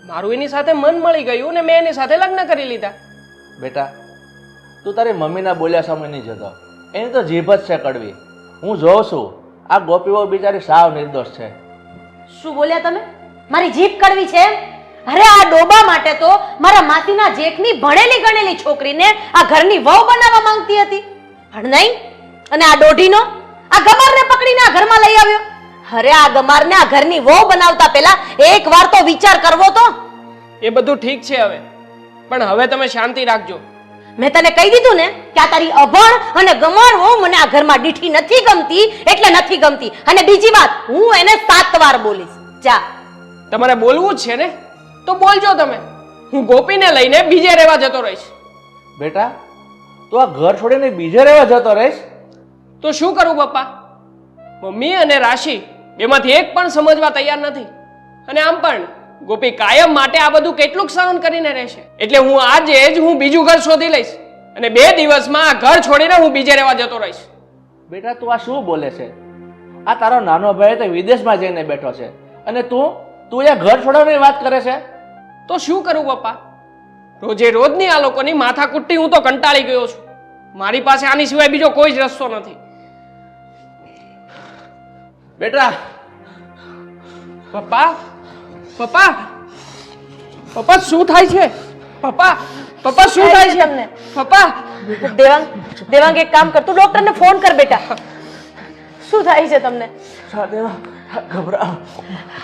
મારું એની સાથે મન મળી ગયું ને મેં એની સાથે લગ્ન કરી લીધા. બેટા, તું તારી મમ્મીના બોલ્યા સમય નહીં જતો. એની તો જીભ જ છે કડવી. હું જોઉં છું આ ગોપીઓ બિચારી સાવ નિર્દોષ છે. શું બોલ્યા તમે? મારી જીભ કડવી છે? અરે આ ડોબા માટે તો મારા માસીના જેઠની ભણેલી ગણેલી છોકરીને આ ઘરની વહુ બનાવવા માંગતી હતી, પણ નહીં. અને આ દોઢીનો આ ગમારને પકડીને આ ઘરમાં લઈ આવ્યો. અરે આ ગમારને આ ઘરની વહુ બનાવતા પહેલા એક વાર તો વિચાર કરવો તો. એ બધું ઠીક છે હવે, પણ હવે તમે શાંતિ રાખજો. મેં તને કહી દીધું ને કે આ તારી અભણ અને ગમાર વહુ મને આ ઘરમાં દીઠી નથી ગમતી એટલે નથી ગમતી. અને બીજી વાત, હું એને 7 વાર બોલીશ. જા. તમારે બોલવું જ છે ને તો બોલજો તમે. હું ગોપીને લઈને બીજે રહેવા જતો રહીશ. બેટા, તું આ ઘર છોડીને બીજે રહેવા જતો રહીશ? તો શું કરું પપ્પા? મમ્મી અને રાશિ એમાંથી એક પણ સમજવા તૈયાર નથી. અને આમ પણ ગોપી કાયમ માટે આ બધું કેટલું સહન કરીને રહેશે. એટલે હું આજે જ બીજું ઘર શોધી લઈશ અને 2 દિવસમાં આ ઘર છોડીને હું બીજે રહેવા જતો રહીશ. બેટા, તું આ શું બોલે છે? આ તારો નાનો ભાઈ તો વિદેશમાં જઈને બેઠો છે અને તું અહીંયા ઘર છોડવાની વાત કરે છે? તો શું કરું પપ્પા? રોજે રોજની આ લોકોની માથાકૂટથી હું તો કંટાળી ગયો છું. મારી પાસે આની સિવાય બીજો કોઈ જ રસ્તો નથી. બેટા, પપ્પા, પપ્પા, પપ્પા શું થાય છે? પપ્પા, પપ્પા શું થાય છે તમને? પપ્પા. દેવાંગ, એક કામ કર, તું ડોક્ટરને ફોન કર બેટા. શું થાય છે તમને? ગભરાવ.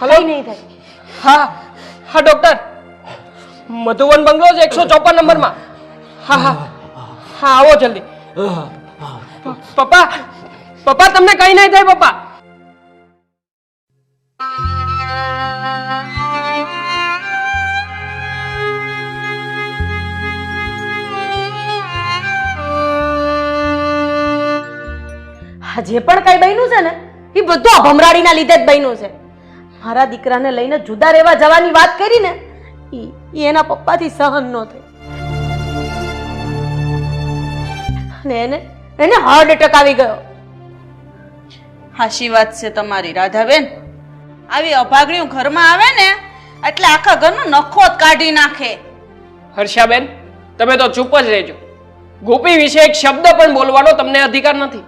હલો કઈ નહીં થાય. હા હા ડોક્ટર, મધુવન બંગલો છે 154 નંબરમાં. હા હા હા, આવો જલ્દી. પપ્પા પપ્પા તમને કઈ નહીં થાય પપ્પા. આ જે પણ કઈ બન્યું છે ને એ બધું આ ભમરાડીના લીધે જ બન્યું છે. મારા દીકરાને લઈને જુદા રહેવા જવાની વાત કરી ને ઈ એના પપ્પાથી સહન ન થઈ અને એને હાર્ટ એટેક આવી ગયો. હાશી વાત છે તમારી રાધાબેન. આવી અભાગણીઓ ઘરમાં આવે ને એટલે આખા ઘરનો નખો જ કાઢી નાખે. હર્ષાબેન, તમે તો ચૂપ જ રહેજો. ગોપી વિશે એક શબ્દ પણ બોલવાનો તમને અધિકાર નથી.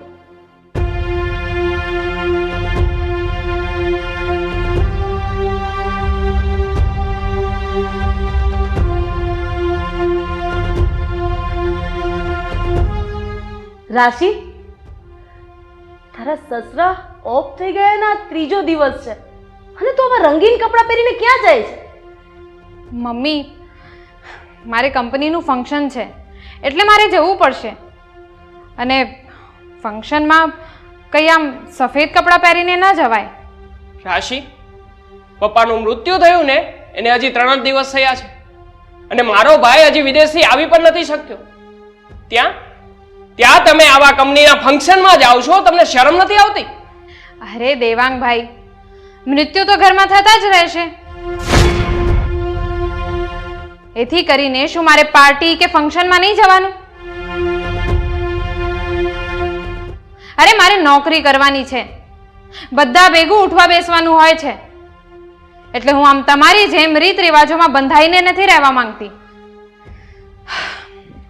રાશિ, તારા સસરા ઓફ થઈ ગયા એના 3જો દિવસ છે અને તું આવા રંગીન કપડાં પહેરીને ક્યાં જાય છે? મમ્મી, મારે કંપનીનું ફંક્શન છે એટલે મારે જવું પડશે. અને ફંક્શનમાં કંઈ આમ સફેદ કપડાં પહેરીને ન જવાય. રાશિ, પપ્પાનું મૃત્યુ થયું ને એને હજી 3 જ દિવસ થયા છે અને મારો ભાઈ હજી વિદેશથી આવી પણ નથી શક્યો. ત્યાં તમે આવા કંપનીના ફંક્શનમાં જાઓ છો, તમને શરમ નથી આવતી? અરે દેવાંગભાઈ, મૃત્યુ તો ઘરમાં થતા જ રહેશે. એથી કરીને શું મારે પાર્ટી કે ફંક્શનમાં નહીં જવાનું? અરે મારે નોકરી કરવાની છે, બધા ભેગું ઉઠવા બેસવાનું હોય છે. એટલે હું આમ તમારી જેમ રીત રિવાજોમાં બંધાઈને નથી રહેવા માંગતી.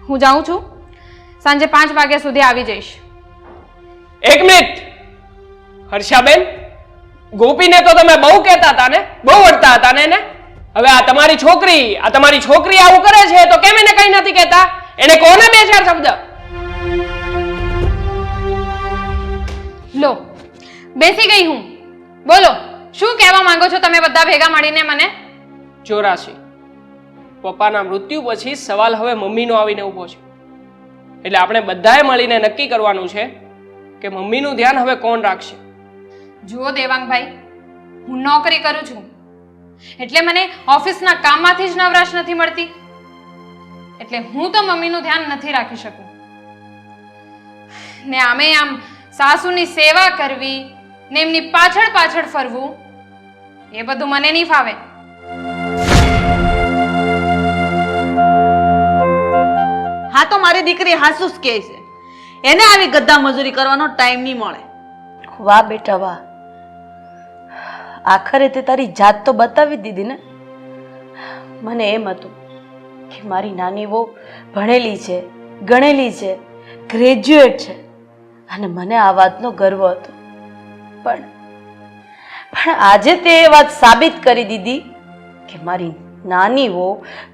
હું જાઉં છું, સાંજે 5 વાગ્યા સુધી આવી જઈશ. 1 મિનિટ હર્ષાબેન, ગોપીને તો તમે બહુ કહેતા હતા ને, બહુ વળતા હતા ને એને. હવે આ તમારી છોકરી આવું કરે છે તો કેમ એને કઈ નથી કહેતા? એને કોને 2-4 શબ્દ? લો, બેસી ગઈ હું. બોલો, શું કહેવા માંગો છો તમે બધા ભેગા મળીને મને? જો રાશિ, પપ્પાના મૃત્યુ પછી સવાલ હવે મમ્મીનો આવીને ઊભો છે. એટલે આપણે બધાએ મળીને નક્કી કરવાનું છે કે મમ્મીનું ધ્યાન હવે કોણ રાખશે. જુઓ દેવાંગભાઈ, હું નોકરી કરું છું એટલે મને ઓફિસના કામમાંથી જ નવરાશ નથી મળતી. એટલે હું તો મમ્મીનું ધ્યાન નથી રાખી શકું. ને આમ સાસુની સેવા કરવી ને એમની પાછળ ફરવું, એ બધું મને નહીં ફાવે. હા તો મારી દીકરી હાસુ જ કહે છે, એને આવી ગદ્દા મજૂરી કરવાનો ટાઈમ નહીં મળે. વાહ બેટા વાહ, આખરે તે તારી જાત તો બતાવી દીધી ને. મને એમ હતું કે મારી નાની વહુ ભણેલી છે, ગણેલી છે, ગ્રેજ્યુએટ છે અને મને આ વાતનો ગર્વ હતો. પણ આજે તે એ વાત સાબિત કરી દીધી કે મારી નાની વહુ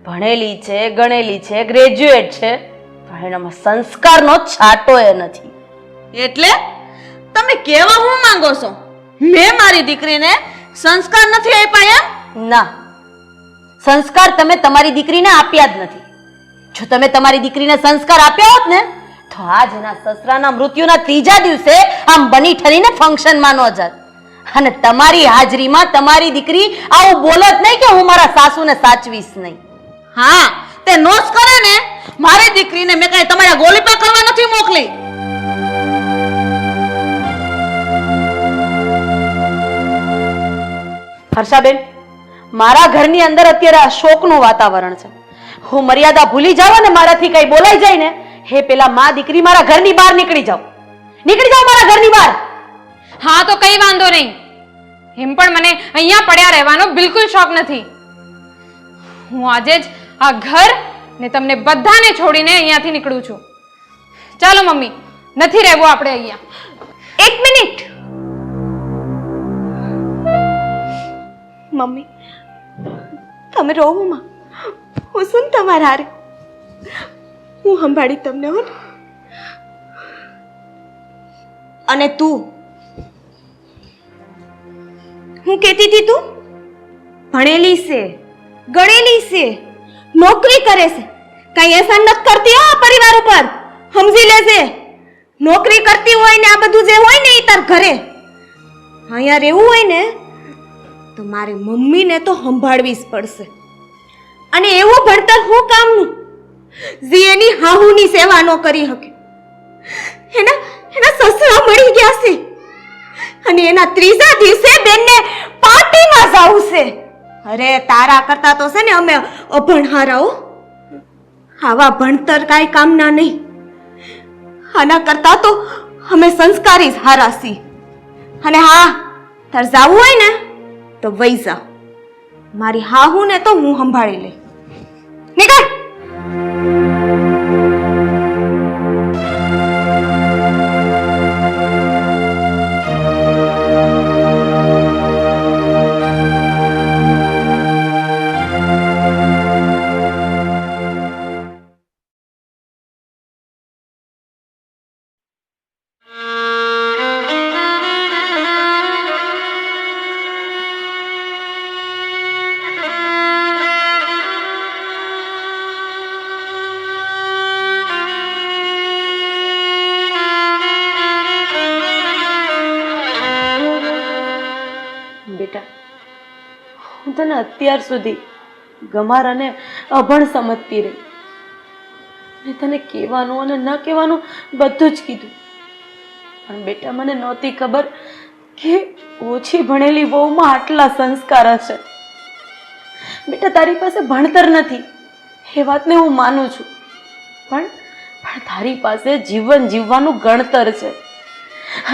ભણેલી છે, ગણેલી છે, ગ્રેજ્યુએટ છે, પણ એનામાં સંસ્કારનો છાંટો એ નથી. એટલે તમે કેવા હું માંગો છો? મેં મારી દીકરીને સંસ્કાર નથી આપ્યા એમ? ના, સંસ્કાર તમે તમારી દીકરીને આપ્યા જ નથી. જો તમે તમારી દીકરીને સંસ્કાર આપ્યા હોત ને તો આજ એના સસરાના મૃત્યુના 3જા દિવસે આમ બની ઠરીને ફંક્શનમાં ન જાત. અને તમારી હાજરીમાં તમારી દીકરી આવું બોલત નહીં કે હું મારા સાસુને સાચવીશ નહીં. હા, તે નોસ કરે ને. મારી દીકરીને મેં કઈ તમારા ગોલીપા કરવા નથી મોકલી. હર્ષાબેન, મારા ઘરની અંદર અત્યારે આ શોકનું વાતાવરણ છે. હું મર્યાદા ભૂલી જાઉં અને મારાથી કઈ બોલાઈ જાય ને હે પેલા માં દીકરી મારા ઘરની બહાર નીકળી જાઓ મારા ઘરની બહાર. હા તો કઈ વાંધો નહીં. એમ પણ મને અહીંયા પડ્યા રહેવાનો બિલકુલ શોખ નથી. હું આજે જ આ ઘર ને તમને બધાને છોડીને અહીંયાથી નીકળું છું. ચાલો મમ્મી, નથી રહેવું આપણે અહીંયા. 1 મિનિટ મમ્મી, તમે રહો માં, હું શું તમારા હારે, હું સંભાળી તમને હો. અને તું હું કહેતી હતી તું ભણેલી છે, ગણેલી છે, નોકરી કરે છે, કઈ એહસાન નથી કરતી હો આ પરિવાર ઉપર, સમજી લેજે. નોકરી કરતી હોય ને આ બધું જે હોય ને એ તાર ઘરે અહીંયા રહેવું હોય ને તો મારી મમ્મીને તો સંભાળવી જ પડશે. અને એવું ભણતર હું કામનું જે એની હાહુની સેવા ન કરી શકે. એના એના સસરા મળી ગયા છે અને એના ત્રીજા દિવસે બેનને પાર્ટીમાં જાવું છે. અરે તારા કરતા તો છે ને અમે અભણ હારાઓ. આવા ભણતર કાંઈ કામના નહીં. આના કરતા તો અમે સંસ્કારી જ હારા છીએ. અને હા, તાર જાવું હોય ને તો વઈ જા. મારી હાહુ ને તો હું સંભાળી લઈ. નીકળ. બેટા, હું તને અત્યાર સુધી ગમાર અને અભણ સમજતી રહી. મેં તને કહેવાનું અને ન કહેવાનું બધું જ કીધું, પણ બેટા મને નહોતી ખબર કે ઓછી ભણેલી વહુમાં આટલા સંસ્કાર હશે. બેટા, તારી પાસે ભણતર નથી એ વાતને હું માનું છું, પણ તારી પાસે જીવન જીવવાનું ગણતર છે.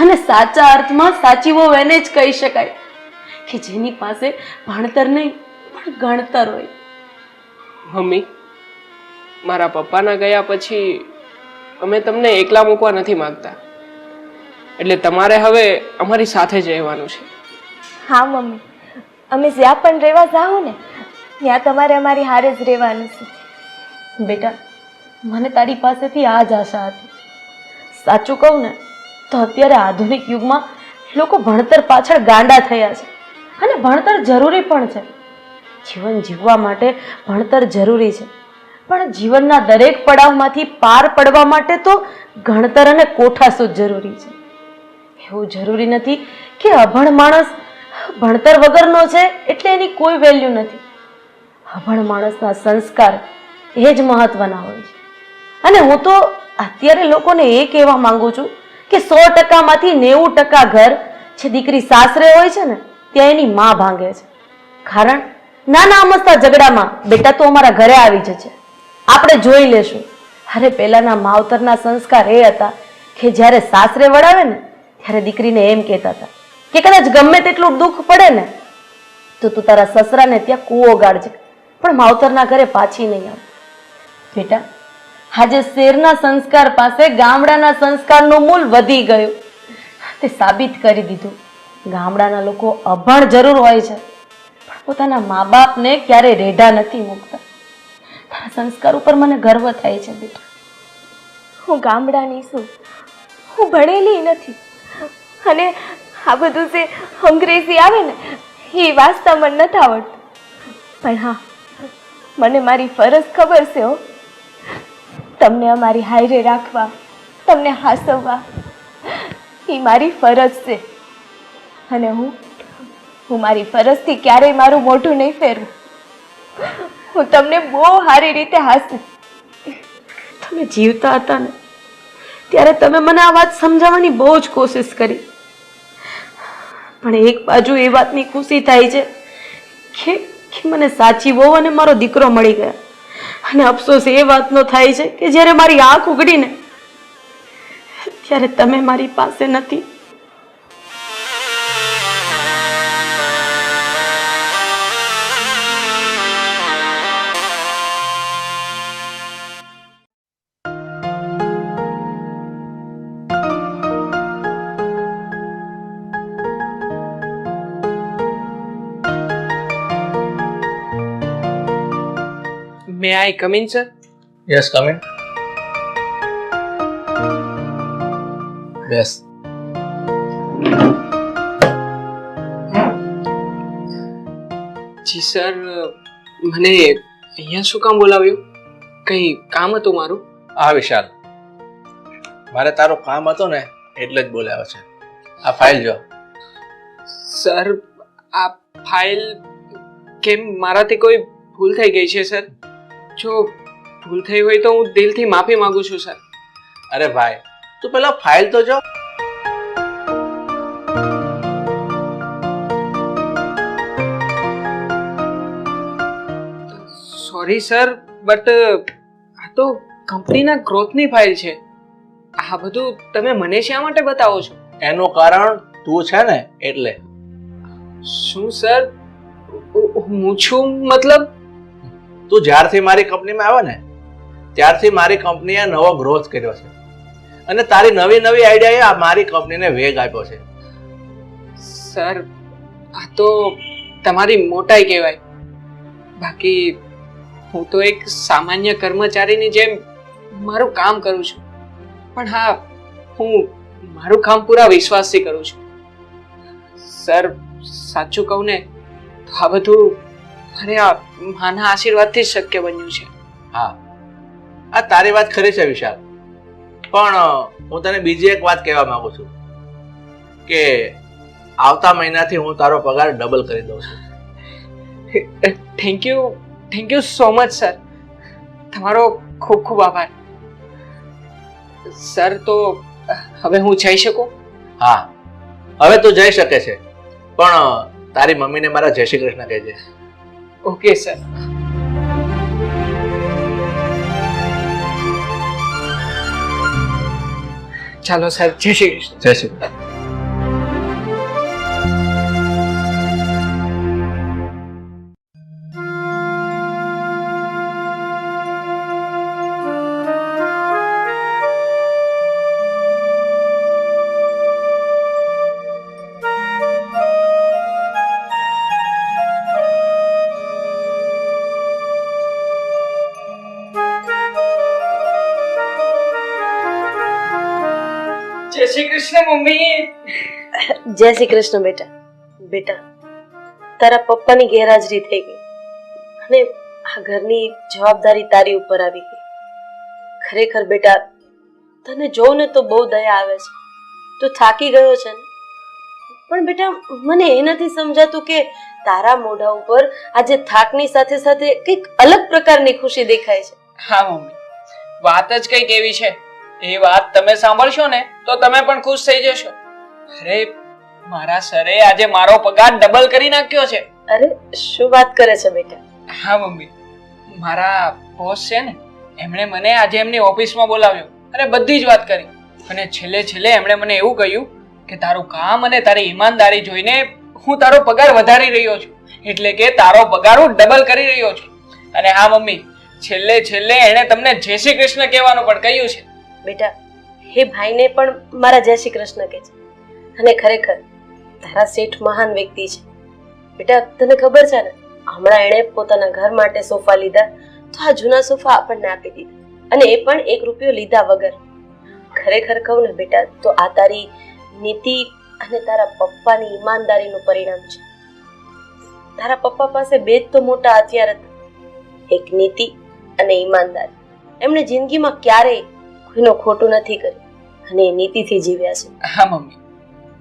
અને સાચા અર્થમાં સાચી વહુ એને જ કહી શકાય કે જેની પાસે ભણતર નહીં પણ ગણતર હોય. મમ્મી, મારા પપ્પાના ગયા પછી અમે તમને એકલા મૂકવા નથી માંગતા, એટલે તમારે હવે અમારી સાથે જ રહેવાનું છે. હા મમ્મી, અમે જ્યાં પણ રહેવા જાઓ ને ત્યાં તમારે અમારી હારે જ રહેવાનું છે. બેટા, મને તારી પાસેથી આ જ આશા હતી. સાચું કહું ને તો અત્યારે આધુનિક યુગમાં લોકો ભણતર પાછળ ગાંડા થયા છે અને ભણતર જરૂરી પણ છે. જીવન જીવવા માટે ભણતર જરૂરી છે, પણ જીવનના દરેક પડાવમાંથી પાર પડવા માટે તો ગણતર અને કોઠાસૂઝ જરૂરી છે. એવું જરૂરી નથી કે અભણ માણસ ભણતર વગરનો છે એટલે એની કોઈ વેલ્યુ નથી. અભણ માણસના સંસ્કાર એ જ મહત્વના હોય છે. અને હું તો અત્યારે લોકોને એ કહેવા માંગુ છું કે 100%માંથી 90% ઘર જે દીકરી સાસરે હોય છે ને ત્યાં એની માં ભાંગે છે. કારણ નાના અમસ્તા ઝઘડામાં બેટા તો અમારા ઘરે આવી જશે, આપણે જોઈ લેશું. અરે પહેલાના માવતરના સંસ્કાર એ હતા કે જ્યારે સાસરે વળાવે ને ત્યારે દીકરીને એમ કહેતા હતા કે કદાચ ગમે તેટલું દુઃખ પડે ને તો તું તારા સસરાને ત્યાં કૂવો ગાળજે, પણ માવતરના ઘરે પાછી નહીં આવે. બેટા, આજે શેરના સંસ્કાર પાસે ગામડાના સંસ્કારનું મૂલ વધી ગયું. તે સાબિત કરી દીધું. ગામડાના લોકો અભણ જરૂર હોય છે પણ પોતાના મા બાપને ક્યારે રેઢા નથી મૂકતા. તારા સંસ્કાર ઉપર મને ગર્વ થાય છે બેટા. હું ગામડાની છું, હું ભણેલી નથી. અને આ બધું જે અંગ્રેજી આવે ને એ વાંચતા મને નથી આવડતું. પણ હા, મને મારી ફરજ ખબર છે હો. તમને અમારી હાયરે રાખવા, તમને હાસવવા એ મારી ફરજ છે. અને હું મારી ફરજથી ક્યારેય મારું મોઢું નહીં ફેરવું. હું તમને બહુ સારી રીતે હાસીશ. તમે જીવતા હતા ને ત્યારે તમે મને આ વાત સમજાવવાની બહુ જ કોશિશ કરી, પણ એક બાજુ એ વાતની ખુશી થાય છે કે મને સાચી વહુ અને મારો દીકરો મળી ગયા, અને અફસોસ એ વાતનો થાય છે કે જ્યારે મારી આંખ ઉઘડીને ત્યારે તમે મારી પાસે નથી. May I come in, sir? Yes, come in. Yes. જી સર, મને અહીંયા શું કામ બોલાવ્યું? કંઈ કામ હતું મારું? હા વિશાલ, મારે તારું કામ હતું ને એટલે જ બોલાવ્યો છે. આ ફાઇલ જો. સર, આ ફાઇલ કેમ મારાથી કોઈ ભૂલ થઈ ગઈ છે સર? જો ભૂલ થઈ હોય તો હું દિલથી માફી માંગુ છું સર. અરે ભાઈ, તું પેલા ફાઇલ તો જો. સોરી સર, બટ આ તો કંપનીના ગ્રોથની ફાઇલ છે. આ બધું તમે મને શા માટે બતાવો છો? એનું કારણ તું છે ને એટલે. શું સર? હું છું મતલબ? તું જ્યારથી મારી કંપનીમાં આવ્યો ને ત્યારથી મારી કંપનીએ નવો ગ્રોથ કર્યો છે અને તારી નવી નવી આઈડિયાએ મારી કંપનીને વેગ આપ્યો છે. સર, આ તો તમારી મોટાઈ કહેવાય. બાકી હું તો એક સામાન્ય કર્મચારીની જેમ મારું કામ કરું છું. પણ હા, હું મારું કામ પૂરા વિશ્વાસથી કરું છું. સર, સાચું કહું ને તો આ બધું મારે આ માના આશીર્વાદથી જ શક્ય બન્યું છે. હા, આ તારી વાત ખરી છે વિશાલ, પણ હું તને બીજી એક વાત કહેવા માંગુ છું કે આવતા મહિનાથી હું તારો પગાર ડબલ કરી દઉં છું. Thank you so much sir. તમારો ખૂબ ખૂબ આભાર સર. તો હવે હું જઈ શકું? હા, હવે તું જઈ શકે છે, પણ તારી મમ્મીને મારા જય શ્રી કૃષ્ણ કહેજે. Okay sir. ચાલો સર, જય શ્રી કૃષ્ણ. જય શ્રી કૃષ્ણ. જય શ્રી કૃષ્ણ મમ્મી. જય શ્રી કૃષ્ણ બેટા. બેટા, તારા પપ્પાની ગેરહાજરી થઈ ગઈ અને આ ઘરની જવાબદારી તારી ઉપર આવી ગઈ. ખરેખર બેટા, તને જોઉં ને તો બહુ દયા આવે છે. તું થાકી ગયો છે ને, પણ બેટા મને એ નથી સમજાતું કે તારા મોઢા ઉપર આજે થાકની સાથે સાથે કંઈક અલગ પ્રકારની ખુશી દેખાય છે. હા મમ્મી, વાત જ કંઈક એવી છે. એ વાત તમે સાંભળશો ને તો તમે પણ ખુશ થઈ જશો. અરે, મારા સરે આજે મારો પગાર ડબલ કરી નાખ્યો છે. અરે, શું વાત કરે છે બેટા? હા મમ્મી, મારા બોસ છે ને એમણે મને આજે એમની ઓફિસમાં બોલાવ્યો અને બધી જ વાત કરી. અને છેલ્લે એમણે મને એવું કહ્યું કે તારું કામ અને તારી ઈમાનદારી જોઈને હું તારો પગાર વધારી રહ્યો છું, એટલે કે તારો પગાર હું ડબલ કરી રહ્યો છું. અને હા મમ્મી, છેલ્લે એણે તમને જય શ્રી કૃષ્ણ કહેવાનું પણ કહ્યું છે. બેટા, હે ભાઈને પણ મારા જય શ્રી કૃષ્ણ કહે છે. અને ખરેખર તારા શેઠ મહાન વ્યક્તિ છે. બેટા, તને ખબર છે ને, હમણાં એણે પોતાના ઘર માટે સોફા લીધા તો આ જૂના સોફા આપણને આપી દીધા, અને એ પણ 1 રૂપિયો લીધા વગર. ખરેખર કહું ને બેટા, તો આ તારી નીતિ અને તારા પપ્પાની ઈમાનદારીનું પરિણામ છે. તારા પપ્પા પાસે 2 જ તો મોટા હથિયાર હતા, એક નીતિ અને ઈમાનદારી. એમણે જિંદગીમાં ક્યારેય કોઈનું ખોટું નથી કર્યું અને એ નીતિથી જીવ્યા છે. હા મમ્મી,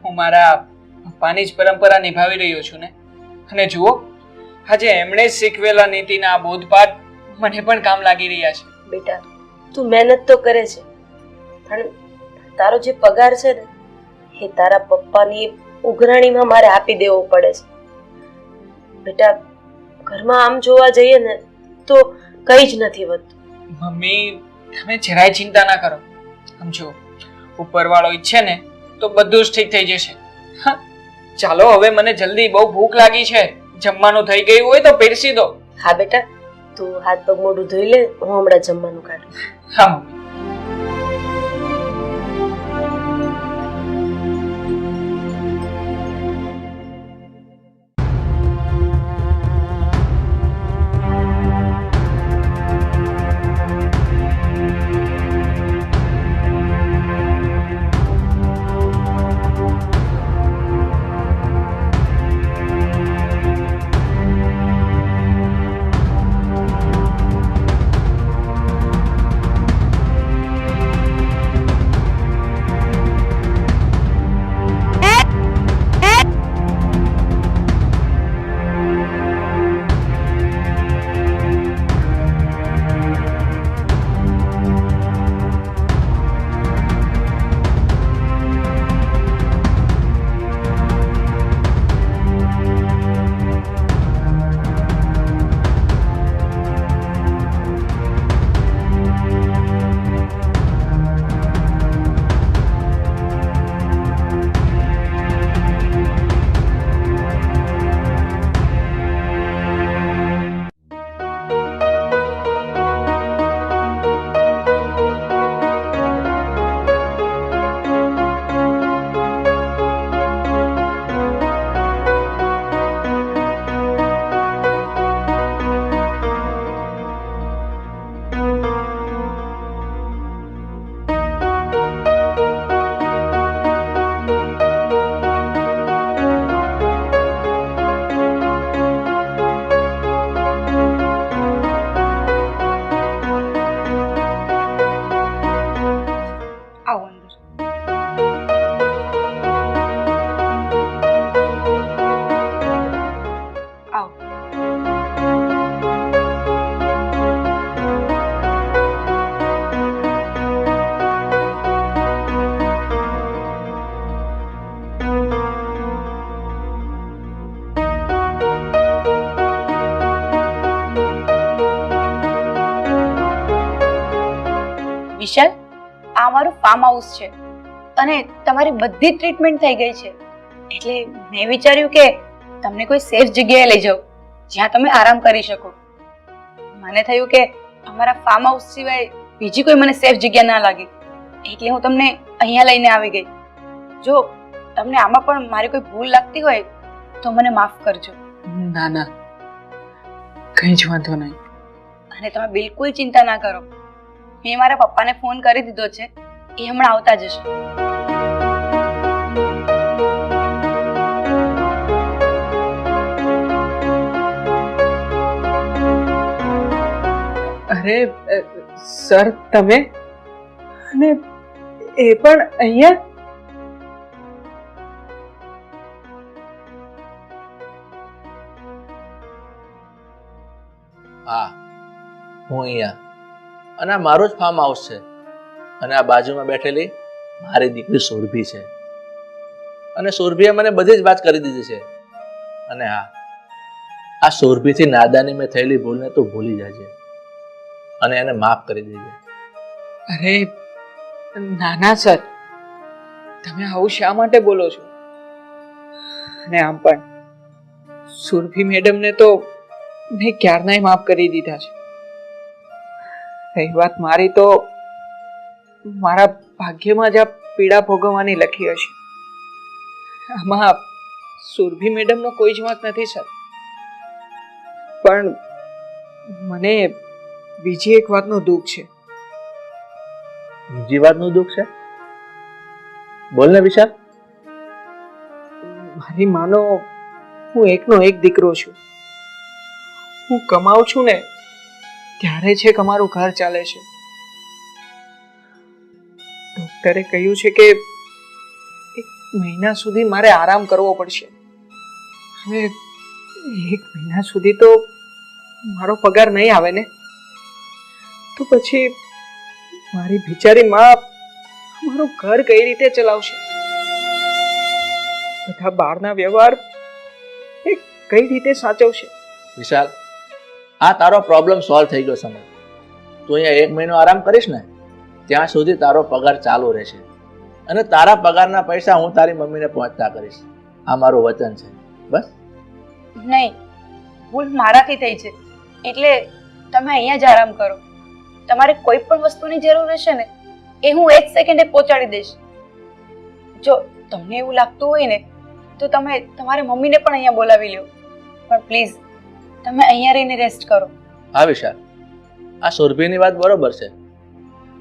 હું મારા પપ્પાની જ પરંપરા નિભાવી રહ્યો છું ને. અને જુઓ, આજે એમણે જ શીખવેલા નીતિના આ બોધપાઠ મને પણ કામ લાગી રહ્યા છે. બેટા, તું મહેનત તો કરે છે, પણ તારો જે પગાર છે ને એ તારા પપ્પાની ઉઘરાણીમાં મારે આપી દેવો પડે છે. બેટા, ઘરમાં આમ જોવા જઈએ ને તો કંઈ જ નથી વધતું. મમ્મી, તમે જરાય ચિંતા ના કરો. સમજો, ઉપરવાળો ઈચ્છે ને તો બધું જ ઠીક થઈ જશે. હા, ચાલો હવે મને જલ્દી બહુ ભૂખ લાગી છે. જમવાનું થઈ ગયું હોય તો પીરસી દો. હા બેટા, તું હાથ પગ મોઢું ધોઈ લે, હું હમણાં જમવાનું કાઢું. હા મમ્મી. વિશાલ, આ અમારું ફાર્મ હાઉસ છે અને તમારી બધી ટ્રીટમેન્ટ થઈ ગઈ છે, એટલે મેં વિચાર્યું કે તમને કોઈ સેફ જગ્યાએ લઈ જાઉં જ્યાં તમે આરામ કરી શકો. મને થયું કે અમારા ફાર્મ હાઉસ સિવાય બીજી કોઈ મને સેફ જગ્યા ના લાગી, એટલે હું તમને અહીંયા લઈને આવી ગઈ. જો તમને આમાં પણ મારી કોઈ ભૂલ લાગતી હોય તો મને માફ કરજો. ના ના, કંઈ જ વાંધો નહીં. અને તમે બિલકુલ ચિંતા ના કરો, મેં મારા પપ્પાને ફોન કરી દીધો છે, એ હમણાં આવતા જશે. અરે સર, તમે અને એ પણ અહીંયા? હા, હું અહીંયા. અને આ મારું જ ફાર્મ હાઉસ છે. અને આ બાજુમાં બેઠેલી મારી દીકરી સુરભી છે. અને સુરભીએ મને બધી જ વાત કરી દીધી છે. અને હા, આ સુરભીથી નાદાની મેં થયેલી ભૂલને તું ભૂલી જાજે અને એને માફ કરી દેજે. અરે નાના સર, તમે આવું શા માટે બોલો છો? અને આમ પણ સુરભી મેડમને તો મેં ક્યારનાય માફ કરી દીધા છે. રહી વાત મારી, તો મારા ભાગ્યમાં જ આ પીડા ભોગવવાની લખી હશે. આમાં સુરભી મેડમનો કોઈ જ વાંક નથી સર. પણ મને બીજી એક વાતનું દુઃખ છે. બીજી વાતનું દુઃખ છે? બોલ ને વિશાલ. મારી માનો, હું એકનો એક દીકરો છું. હું કમાઉં છું ને ત્યારે છે કે અમારું ઘર ચાલે છે. ડોક્ટરે કહ્યું છે કે 1 મહિના સુધી મારે આરામ કરવો પડશે. હવે 1 મહિના સુધી તો મારો પગાર નહીં આવે ને, તો પછી મારી બિચારી માં મારું ઘર કઈ રીતે ચલાવશે? બધા બહારના વ્યવહાર એ કઈ રીતે સાચવશે? વિશાલ, આ તારો પ્રોબ્લેમ સોલ્વ થઈ ગયો. સમજ, તું અહીંયા 1 મહિનો આરામ કરીશ ને ત્યાં સુધી તારો પગાર ચાલુ રહેશે. અને તારા પગારના પૈસા હું તારી મમ્મીને પહોંચતા કરીશ. આ મારું વચન છે. બસ. નહીં, ભૂલ મારાથી થઈ છે, એટલે તમે અહીંયા જ આરામ કરો. તમારે કોઈ પણ વસ્તુની જરૂર હશે ને એ હું 1 સેકન્ડે પહોંચાડી દઈશ. જો તમને એવું લાગતું હોય ને તો તમે તમારી મમ્મીને પણ અહીંયા બોલાવી લો, પણ પ્લીઝ તમે અહીંયા રહીને રેસ્ટ કરો. હા વિશાલ, આ સુરભીની વાત બરોબર છે.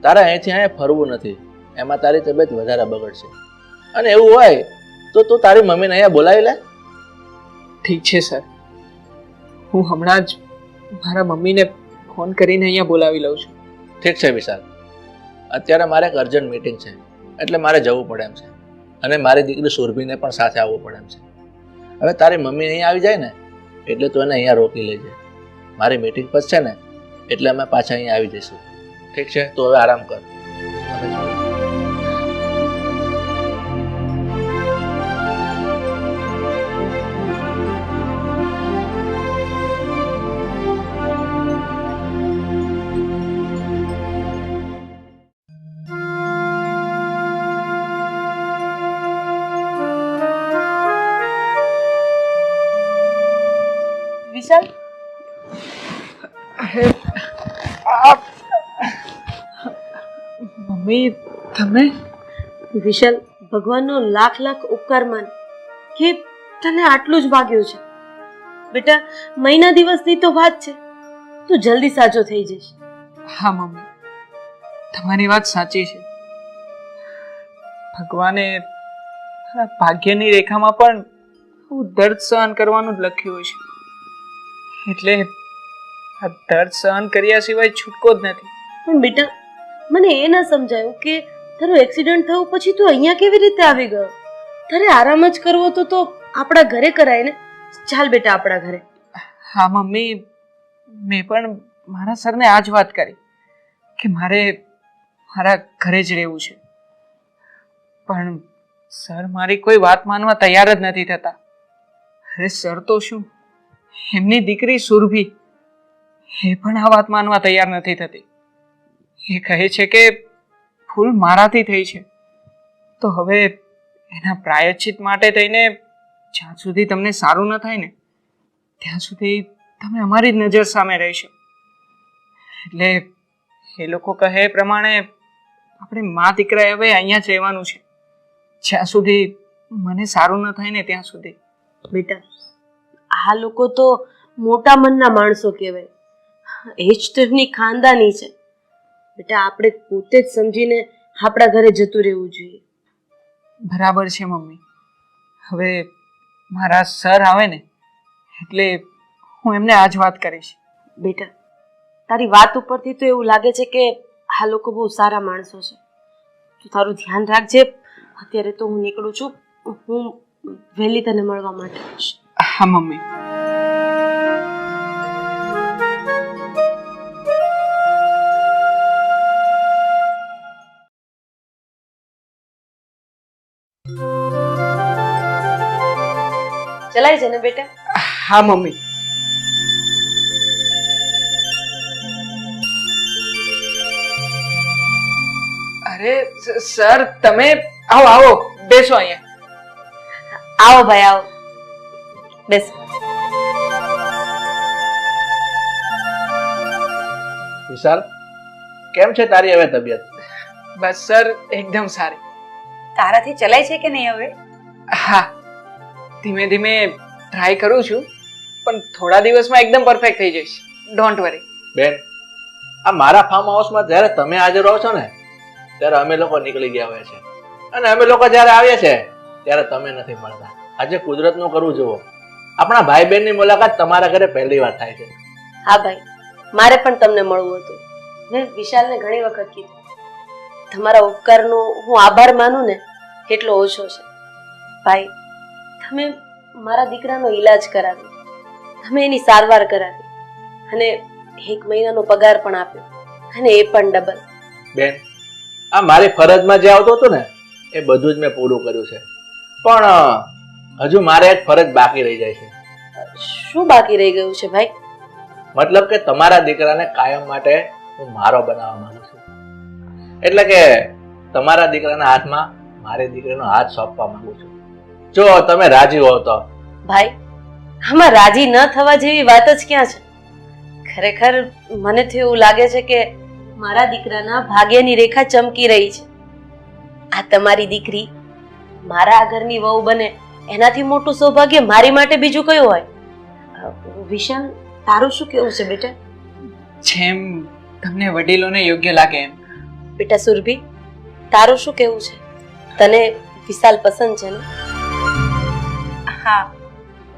તારા અહીંથી અહીંયા ફરવું નથી, એમાં તારી તબિયત વધારે બગડશે. અને એવું હોય તો તું તારી મમ્મીને અહીંયા બોલાવી લે. ઠીક છે સર, હું હમણાં જ મારા મમ્મીને ફોન કરીને અહીંયા બોલાવી લઉં છું. ઠીક છે વિશાલ, અત્યારે મારે એક અર્જન્ટ મીટિંગ છે એટલે મારે જવું પડે એમ છે. અને મારી દીકરી સુરભીને પણ સાથે આવવું પડે એમ છે. હવે તારી મમ્મી અહીંયા આવી જાય ને એટલે તું એને અહીંયા રોકી લેજે. મારી મીટિંગ પતશે ને એટલે અમે પાછા અહીંયા આવી જઈશું. ઠીક છે? તું હવે આરામ કર. વિશાલ, મમ્મી, તમે? વિશાલ, ભગવાનનો લાખ લાખ ઉપકાર માન કે તને આટલું જ ભાગ્યું છે. બેટા, મહિના દિવસની તો વાત છે, તું જલ્દી સાજો થઈ જઈશ. હા મમ્મી, તમારી વાત સાચી છે. ભગવાને ભાગ્યની રેખામાં પણ હું દર્દ સહન કરવાનું જ લખ્યું છે, એટલે આ દર્દ સહન કર્યા સિવાય છૂટકો જ નથી. પણ બેટા, મને એ ના સમજાયું કે તારું એક્સિડન્ટ થયું પછી તું અહીંયા કેવી રીતે આવી ગયો? તારે આરામ જ કરવો તો આપણા ઘરે કરાય ને. ચાલ બેટા, આપણા ઘરે. હા મમ્મી, મેં પણ મારા સરને આ જ વાત કરી કે મારે મારા ઘરે જ રહેવું છે, પણ સર મારી કોઈ વાત માનવા તૈયાર જ નથી થતા. અરે સર તો શું, એમની દીકરી સુરભી એ પણ આ વાત માનવા તૈયાર નથી થતી. એ કહે છે કે ભૂલ મારાથી થઈ છે તો હવે એના પ્રાયશ્ચિત માટે થઈને જ્યાં સુધી તમને સારું ન થાય ને ત્યાં સુધી તમે અમારી જ નજર સામે રહેશો. એટલે એ લોકો કહે એ પ્રમાણે આપણે મા દીકરા હવે અહીંયા જ રહેવાનું છે જ્યાં સુધી મને સારું ન થાય ને ત્યાં સુધી. બેટા આ લોકો તો મોટા મનના માણસો કહેવાય, એ જ તો એમની ખાનદાની છે. બેટા આપણે પોતે જ સમજીને આપણા ઘરે જતું રહેવું જોઈએ. બરાબર છે મમ્મી. હવે મારા સર આવે ને એટલે હું એમને આ જ વાત કરીશ. બેટા તારી વાત ઉપરથી તો એવું લાગે છે કે આ લોકો બહુ સારા માણસો છે. તું તારું ધ્યાન રાખજે. અત્યારે તો હું નીકળું છું, હું વહેલી તને મળવા માટે આવીશ. હા મમ્મી. ચલાય છે ને બેટા? હા મમ્મી. અરે સર તમે આવો આવો બેસો અહીંયા. આવો ભાઈ આવો, બેસ. વિશાલ, કેમ છે તારી હવે તબિયત? બસ સર એકદમ સારી. તારાથી ચલાય છે કે નહીં હવે? હા ધીમે ધીમે ટ્રાય કરું છું પણ થોડા દિવસમાં એકદમ પરફેક્ટ થઈ જઈશ. Don't worry. બેન, આ મારા ફાર્મ હાઉસમાં જ્યારે તમે હાજર રહો છો ને ત્યારે અમે લોકો નીકળી ગયા હોય છે, અને અમે લોકો જ્યારે આવીએ છીએ ત્યારે તમે નથી મળતા. આજે કુદરતનું કરવું જુઓ, આપણા ભાઈ બહેનની મુલાકાત તમારા ઘરે પહેલી વાર થાય છે. હા ભાઈ, મારે પણ તમને મળવું હતું. મેં વિશાલને ઘણી વખત કીધું, તમારા ઉપકારનો હું આભાર માનું ને એટલો ઓછો છે. ભાઈ, તમે મારા દીકરાનો ઈલાજ કરાવ્યો, તમે એની સારવાર કરાવી અને 1 મહિનાનો પગાર પણ આપ્યો, અને એ પણ ડબલ. બેન, આ મારી ફરજમાં જે આવતું હતું ને એ બધું જ મેં પૂરું કર્યું છે, પણ હજુ મારે એક ફરજ બાકી રહી જાય છે. શું બાકી રહી ગયું છે ભાઈ? મતલબ કે તમારા દીકરાને કાયમ માટે હું મારો બનાવવા માંગુ છું. એટલે કે તમારા દીકરાના હાથમાં મારી દીકરીનો હાથ સોંપવા માંગુ છું. જો તમે રાજી હો તો. ભાઈ, આમાં રાજી ન થવા જેવી વાત જ ક્યાં છે? ખરેખર મને તો એવું લાગે છે કે મારા દીકરાના ભાગ્યની રેખા ચમકી રહી છે. આ તમારી દીકરી મારા ઘરની વહુ બને એનાથી મોટું સૌભાગ્ય મારી માટે બીજું કયું હોય? વિશાલ, તારું શું કેવું છે બેટા? જેમ તમને વડીલોને યોગ્ય લાગે એમ. બેટા સુરભી, તારું શું કેવું છે? તને વિશાલ પસંદ છે ને? હા,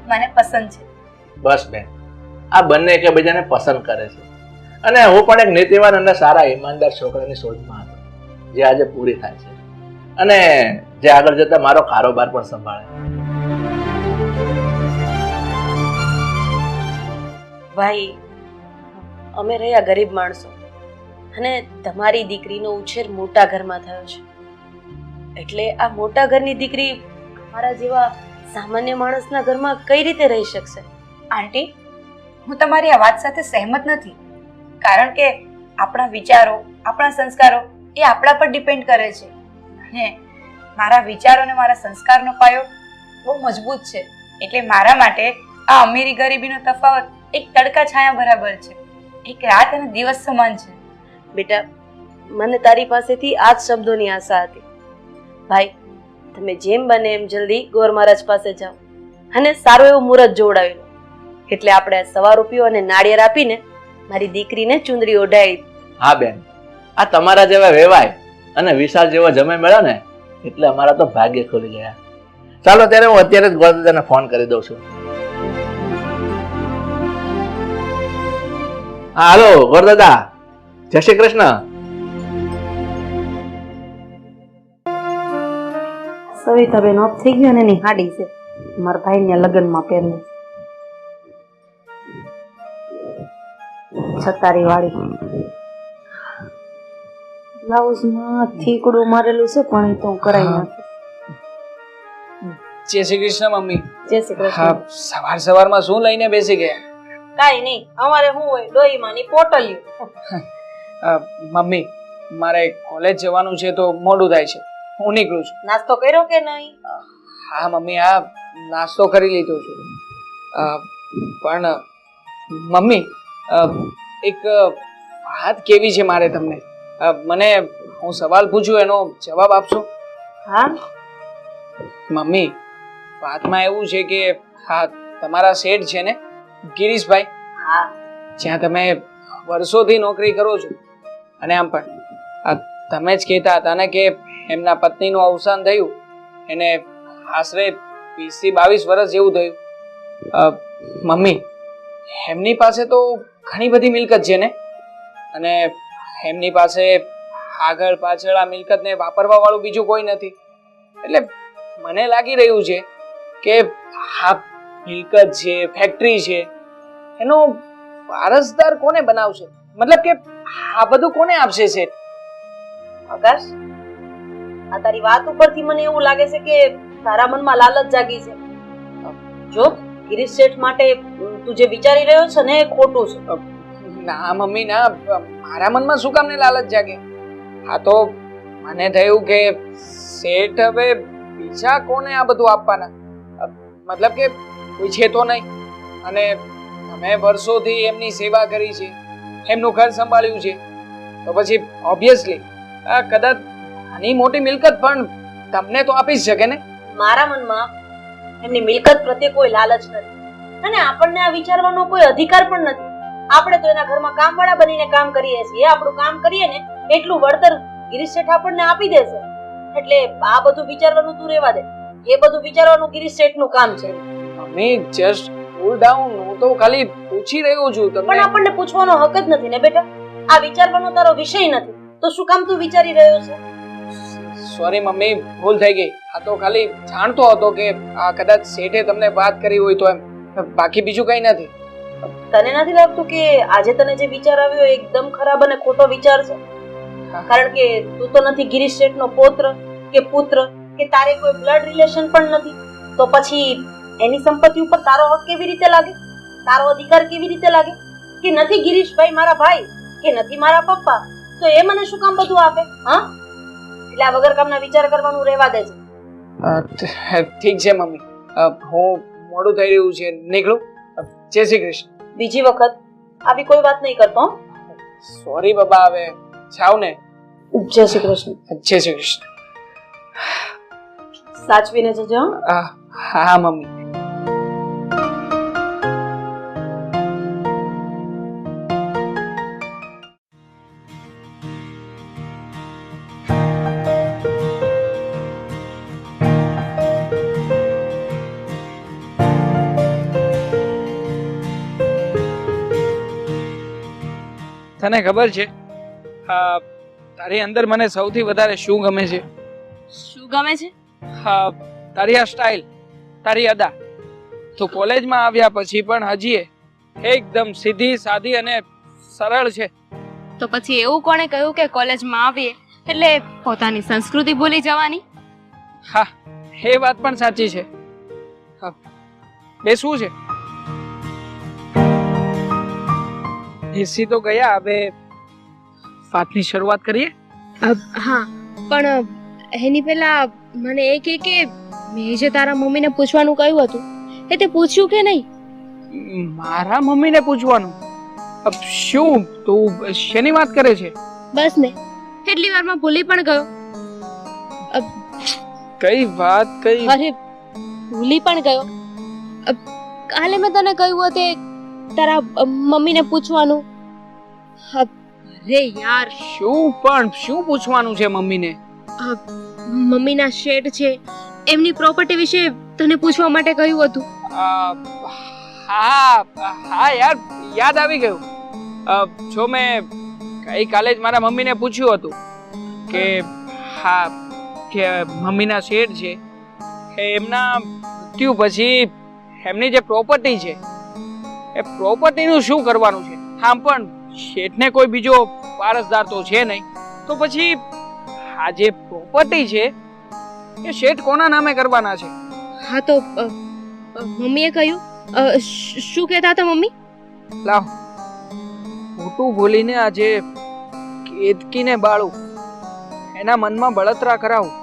મને પસંદ છે. બસ બેન, આ બંને એકબીજાને પસંદ કરે છે, અને હું પણ એક નીતિવાન અને સારા ઈમાનદાર છોકરાની શોધમાં હતો જે આજે પૂરી થાય છે, અને જે આગળ જતા મારો કારોબાર પણ સંભાળે. ભાઈ, અમે રહ્યા ગરીબ માણસો, અને તમારી દીકરીનો ઉછેર મોટા ઘરમાં થયો છે, એટલે આ મોટા ઘરની દીકરી અમારા જેવા સામાન્ય માણસના ઘરમાં કઈ રીતે રહી શકશે? આંટી, હું તમારી આ વાત સાથે સહેમત નથી, કારણ કે આપણા વિચારો, આપણા સંસ્કારો એ આપણા પર ડિપેન્ડ કરે છે, અને મારા વિચારો અને મારા સંસ્કારનો પાયો બહુ મજબૂત છે. એટલે મારા માટે આ અમીરી ગરીબીનો તફાવત એક તડકા છાયા બરાબર છે, એક રાત અને દિવસ સમાન છે. બેટા, મને તારી પાસેથી આ જ શબ્દોની આશા હતી. ભાઈ, તમે જેમ બને એમ જલ્દી ગોર મહારાજ પાસે જાઓ અને સારો એવો મુહૂર્ત જોડાવી લો, એટલે આપણે સવા રૂપિયો અને નાળિયેર આપીને મારી દીકરીને ચુંદડી ઓઢાવી. હા બેન, આ તમારા જેવા વેવાય અને વિશાલ જેવો જમે મળ્યો ને એટલે અમારા તો ભાગ્ય ખુલી ગયા. ચાલો ત્યારે હું અત્યારે જ ગોરદાદાને ફોન કરી દઉં છું. હા હાલો ગોરદાદા, જય શ્રી કૃષ્ણ. સવિતાબેન ઓફ થઈ ગયો ને એની હાડી છે, મારા ભાઈને લગ્નમાં પહેરવું. છતારી વાળી બ્લાઉઝમાં થીકડું મારેલું છે, પણ એ તો હું કરાવી નાખીશ. જય શ્રી કૃષ્ણ મમ્મી. જય શ્રી કૃષ્ણ. હા, સવાર સવારમાં શું લઈને બેસી ગયા? કાઈ નહીં, અમારે શું હોય, ડોહીમાંની પોટલીઓ. મમ્મી, મારે કોલેજ જવાનું છે તો મોડું થાય છે, હું નીકળું છું. નાસ્તો કર્યો કે નહીં? હા મમ્મી, હા નાસ્તો કરી લીધો છે. પણ મમ્મી, એક વાત કેવી છે મારે તમને. મને હું સવાલ પૂછું એનો જવાબ આપશો? હા. મમ્મી, વાતમાં એવું છે કે હા, તમારા શેઠ છે ને ગિરીશભાઈ, હા. જ્યાં તમે વર્ષોથી નોકરી કરો છો, અને આમ પણ તમે જ કહેતા હતા ને કે એમના પત્નીનું અવસાન થયું, એને આશરે 20 થી 22 વર્ષ જેવું થયું. મમ્મી, એમની પાસે તો ઘણી બધી મિલકત છે ને, અને એમની પાસે આગળ પાછળ આ મિલકતને વાપરવા વાળું બીજું કોઈ નથી. એટલે મને લાગી રહ્યું છે કે આ મિલકત છે, ફેક્ટરી છે, એનો વારસદાર કોને બનાવશે? મતલબ કે આ બધું કોને આપશે શેઠ? આકાશ, આ તારી વાત ઉપરથી મને એવું લાગે છે કે તારા મનમાં લાલચ જાગી છે. જો ગિરીશ શેઠ માટે તું જે વિચારી રહ્યો છે ને એ ખોટું છે. ના મમ્મી ના, મારા મનમાં શું કામ ને લાલચ જાગે? હા તો મને થયું કે શેઠ હવે બીજા કોને આ બધું આપવાના? મતલબ કે કોઈ છે તો નહીં, અને તમે વર્ષોથી એમની સેવા કરી છે, એમનું ઘર સંભાળ્યું છે, તો પછી ઓબ્વિયસલી કદાચ આની મોટી મિલકત પણ તમને તો આપી જ શકે ને. મારા મનમાં એમની મિલકત પ્રત્યે કોઈ લાલચ નથી, અને આપણને આ વિચારવાનો કોઈ અધિકાર પણ નથી. આપણે તો એના ઘરમાં કામવાળા બનીને કામ કરીએ છીએ. આપણું કામ કરીએ ને એટલું વળતર ગિરીશ શેઠ આપણને આપી દેશે. એટલે આ બધું વિચારવાનું તું રહેવા દે. એ બધું વિચારવાનું ગિરીશ શેઠનું કામ છે. મમ્મી જસ્ટ કૂલ ડાઉન, હું તો ખાલી પૂછી રહ્યો છું તમને. પણ આપણને પૂછવાનો હક જ નથી ને બેટા. આ વિચારવાનો તારો વિષય નથી, તો શું કામ તું વિચારી રહ્યો છે? સોરી મમ્મી, ભૂલ થઈ ગઈ. આ તો ખાલી જાણતો હતો કે આ કદાચ શેઠે તમને વાત કરી હોય તો એમ, બાકી બીજું કઈ નથી. તને નથી લાગતું કે આજે તને જે વિચાર આવ્યો એ એકદમ ખરાબ અને ખોટો વિચાર છે? કારણ કે તું તો નથી ગિરીશ શેઠનો પૌત્ર કે પુત્ર, કે તારે કોઈ બ્લડ રિલેશન પણ નથી. તો પછી એની સંપત્તિ ઉપર તારો હક કેવી રીતે લાગે? તારો અધિકાર કેવી રીતે લાગે? કે નથી ગિરીશભાઈ મારા ભાઈ, કે નથી મારા પપ્પા, તો એ મને શું કામ બધું આપે? હા, એટલે આ વગર કામના વિચાર કરવાનું રહેવા દે છે. ઠીક છે મમ્મી, હું મોડું થઈ રહ્યું છે, નીકળું. જય શ્રી કૃષ્ણ. બીજી વખત આવી કોઈ વાત નહીં કરતો. સોરી બાબા, હવે જાવ ને. જય શ્રી કૃષ્ણ. જય શ્રી કૃષ્ણ. સાચવીને જજો. હા મમ્મી. તને ખબર છે તારી અંદર મને સૌથી વધારે શું ગમે છે? શું ગમે છે? તારી આ સ્ટાઇલ, તારી અદા. તો કોલેજમાં આવ્યા પછી પણ હજી એકદમ સીધી સાદી અને સરળ છે. તો પછી એવું કોણે કહ્યું કે કોલેજમાં આવીએ એટલે પોતાની સંસ્કૃતિ ભૂલી જવાની? હા, એ વાત પણ સાચી છે. બેસવું છે? બેસી તો ગયા, હવે વાતની શરૂઆત કરીએ. હા, પણ એની પહેલા મને એ કે મેં જે તારા મમ્મીને પૂછવાનું કહ્યું હતું એ તે પૂછ્યું કે નહીં? મારા મમ્મીને પૂછવાનું? શું તું શેની વાત કરે છે? બસ ને, એટલી વારમાં ભૂલી પણ ગયો. કઈ વાત? કઈ? અરે ભૂલી પણ ગયો. કાલે મેં તને કહ્યું હતું તારા મમ્મીને પૂછવાનું. અરે યાર, શું પૂછવાનું છે મમ્મીને? મમ્મીના શેઠ છે, એમની પ્રોપર્ટી વિશે તને પૂછવા માટે કહ્યું હતું. હા યાર, યાદ આવી ગયું. જો મેં ગઈકાલે જ મારા મમ્મીને પૂછ્યું હતું કે હા, કે મમ્મીના શેઠ છે એમના મૃત્યુ પછી એમની જે પ્રોપર્ટી છે એ પ્રોપર્ટીનું શું કરવાનું છે. આમ પણ શેઠને કોઈ બીજો વારસદાર તો છે નહીં, તો પછી આ જે પ્રોપર્ટી છે એ શેઠ કોના નામે કરવાના છે? હા, તો મમ્મીએ કહ્યું. શું કહેતા હતા મમ્મી? લાવ, ખોટું બોલીને આજે કેતકીને બાળું, એના મનમાં બળતરા કરાવું.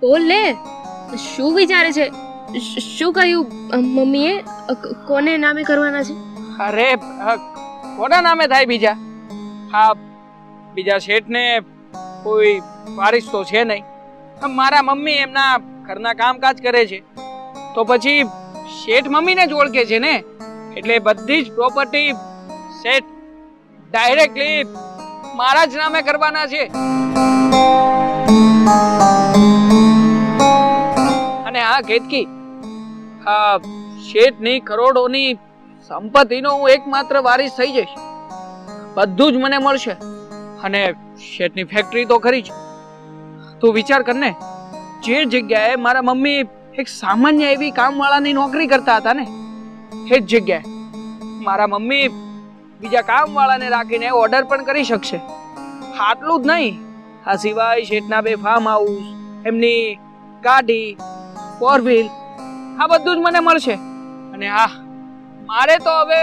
બોલ ને, શું વિચારે છે? શું કહ્યું મમ્મીએ? કોને નામે કરવાના છે? અરે કોના નામે થાય બીજા? હા, બીજા શેઠને કોઈ વારિસ તો છે નહીં. મારા મમ્મી એમના ઘરના કામકાજ કરે છે, તો પછી શેઠ મમ્મીને જ ઓળખે છે ને, એટલે બધી જ પ્રોપર્ટી શેઠ ડાયરેક્ટલી મારા જ નામે કરવાના છે. અને હા કેતકી, હા, શેઠની કરોડોની સંપત્તિનો હું એકમાત્ર વારિસ થઈ જઈશ. બધું જ મને મળશે. અને શેઠની ફેક્ટરી તો ખરી જ. તું વિચાર કર ને, જે જગ્યાએ મારા મમ્મી એક સામાન્ય એવી કામવાળાની નોકરી કરતા હતા ને, એ જ જગ્યાએ મારા મમ્મી બીજા કામવાળાને રાખીને ઓર્ડર પણ કરી શકશે. આટલું જ નહીં, આ સિવાય શેઠના 2 ફાર્મ હાઉસ, એમની ગાડી, 4 વ્હીલ, આ બધું જ મને મળશે. અને હા, મારે તો હવે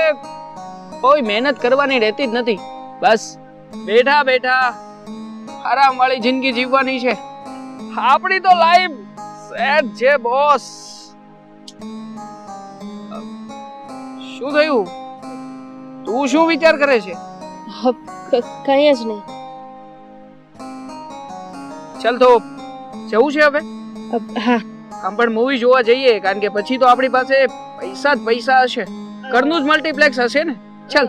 કોઈ મહેનત કરવાની રહેતી જ નથી. બસ બેઠા બેઠા આરામ વાળી જિંદગી જીવવાની છે. આપણી તો લાઈફ સેટ છે બોસ. શું થયું? તું શું વિચાર કરે છે? કંઈ જ નહીં. ચાલ તો જવું છે હવે? હા. આમ પણ મૂવી જોવા જઈએ, કારણ કે પછી તો આપણી પાસે પૈસા જ પૈસા હશે. ઘરનું જ મલ્ટીપ્લેક્સ હશે ને. ચાલ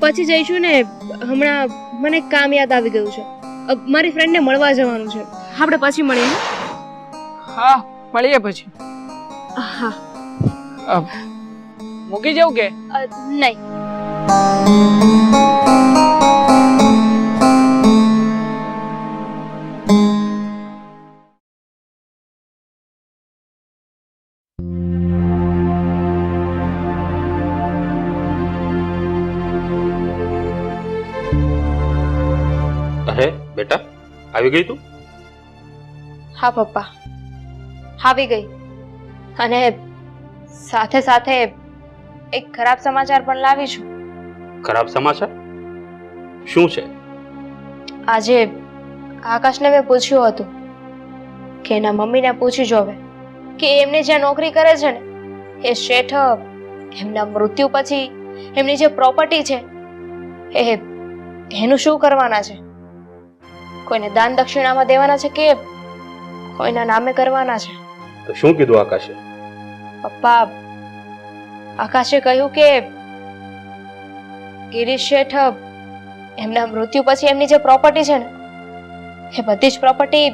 પછી જઈશું ને. હમણાં મને કામ યાદ આવી ગયું છે. મારી ફ્રેન્ડને મળવા જવાનું છે. આપણે પછી મળીએ. હા, મળીએ પછી. હા. મૂકી જવું કે નહીં? અરે બેટા, આવી ગઈ તું? હા પપ્પા, આવી ગઈ. અને સાથે સાથે એક ખરાબ સમાચાર પણ લાવી છું. ખરાબ સમાચાર? શું છે? આજે આકાશને મેં પૂછ્યું હતું કે એના મમ્મીને પૂછી જોવે કે એમને જ્યાં નોકરી કરે છે ને, એ શેઠ એમના મૃત્યુ પછી એમની જે પ્રોપર્ટી છે એનું શું કરવાના છે? કોઈને દાન દક્ષિણામાં દેવાના છે કે કોઈના નામે કરવાના છે? તો શું કીધું આકાશે? પપ્પા, આકાશે કહ્યું કે ગિરીશ શેઠ એમના મૃત્યુ પછી એમની જે પ્રોપર્ટી છે ને, એ બધી જ પ્રોપર્ટી